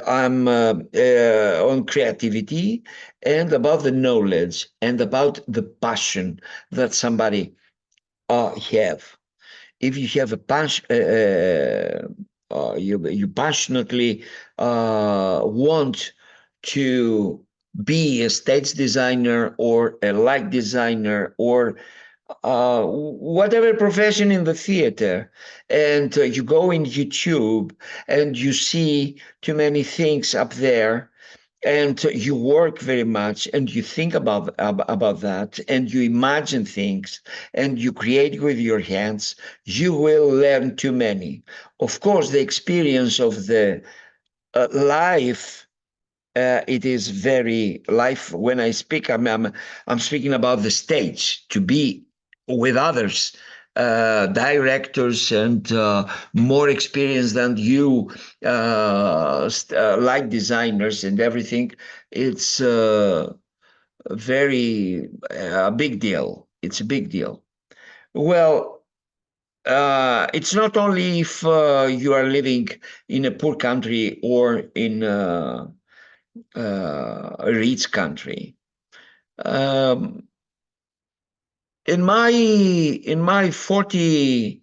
I'm on creativity, and about the knowledge, and about the passion that somebody have. If you have a passion, you passionately want to be a stage designer or a light designer or whatever profession in the theater, and you go in YouTube and you see too many things up there, and you work very much, and you think about that, and you imagine things, and you create with your hands, you will learn too many. Of course, the experience of the life, it is very life. When I speak, I'm speaking about the stage, to be with others, directors and more experienced than you, like designers and everything. It's very a big deal. It's a big deal. Well, it's not only if you are living in a poor country or in a rich country. Um, in my 40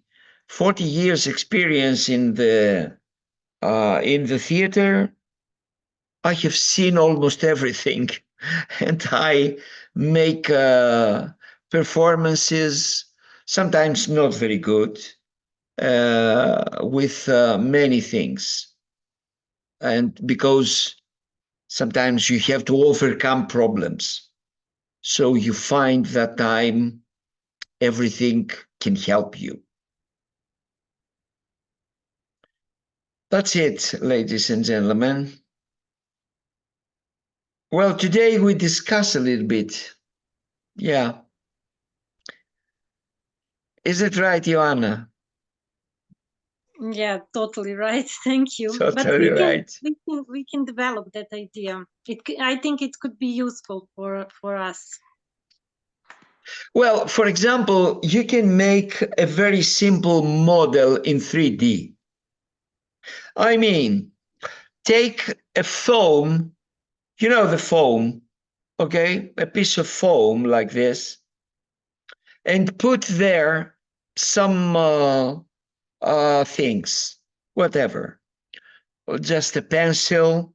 40 years experience in the theater, I have seen almost everything, and I make performances, sometimes not very good, with many things. And because sometimes you have to overcome problems. So you find that time everything can help you. That's it, ladies and gentlemen. Well, today we discuss a little bit. Yeah. Is it right, Joanna?
Yeah, totally right. Thank you.
Totally right.
We can develop that idea. I think it could be useful for us.
Well, for example, you can make a very simple model in 3D. I mean, take a foam, you know the foam, okay? A piece of foam like this, and put there some things, whatever. Just a pencil,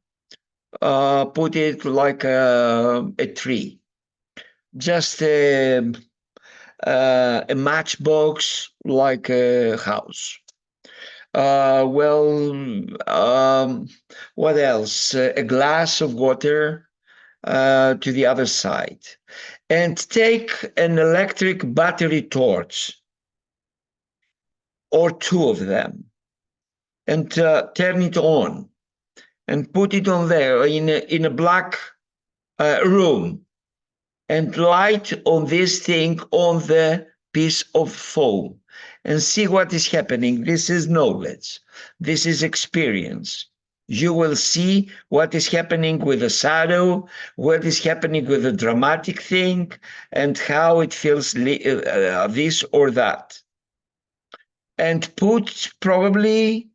put it like a tree. Just a matchbox like a house. What else? A glass of water to the other side. And take an electric battery torch or two of them and turn it on and put it on there in a black room and light on this thing on the piece of foam and see what is happening. This is knowledge. This is experience. You will see what is happening with the shadow, what is happening with the dramatic thing, and how it feels this or that. And put probably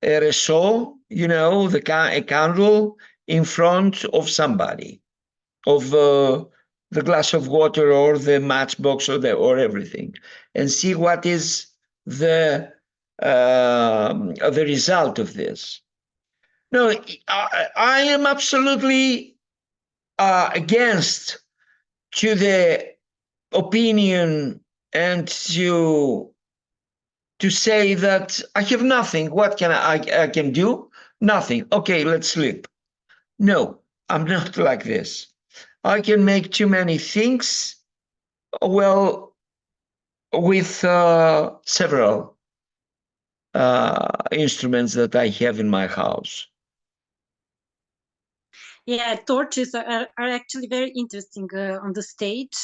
a réchaud, a candle in front of somebody, of the glass of water or the matchbox or everything, and see what is the result of this. No, I am absolutely against to the opinion and to say that I have nothing. What can I can do? Nothing. Okay, let's sleep. No, I'm not like this. I can make too many things, well, with several instruments that I have in my house.
Yeah, torches are actually very interesting on the stage.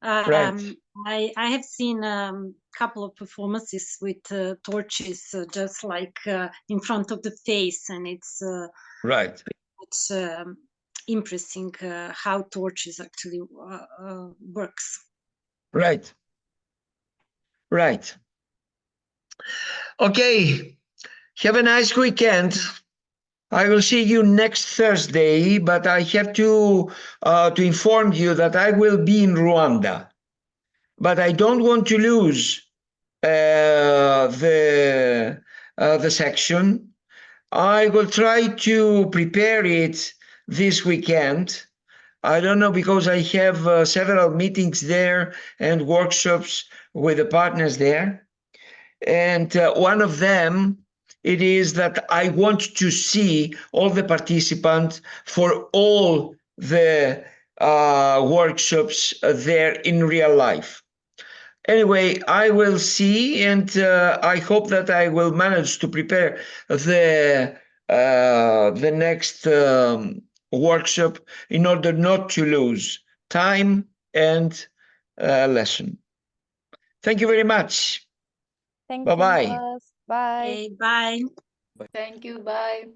Right.
I have seen a couple of performances with torches just like in front of the face, and it's
right.
It's impressive how torches actually works.
Right. Right. Okay. Have a nice weekend. I will see you next Thursday, but I have to inform you that I will be in Rwanda. But I don't want to lose the section. I will try to prepare it this weekend. I don't know, because I have several meetings there and workshops with the partners there. And one of them, it is that I want to see all the participants for all the workshops there in real life. Anyway, I will see, and I hope that I will manage to prepare the next workshop in order not to lose time and lesson. Thank you very much.
Thank
Bye-bye.
you, Nicholas. Bye.
Okay, bye.
Thank you. Bye.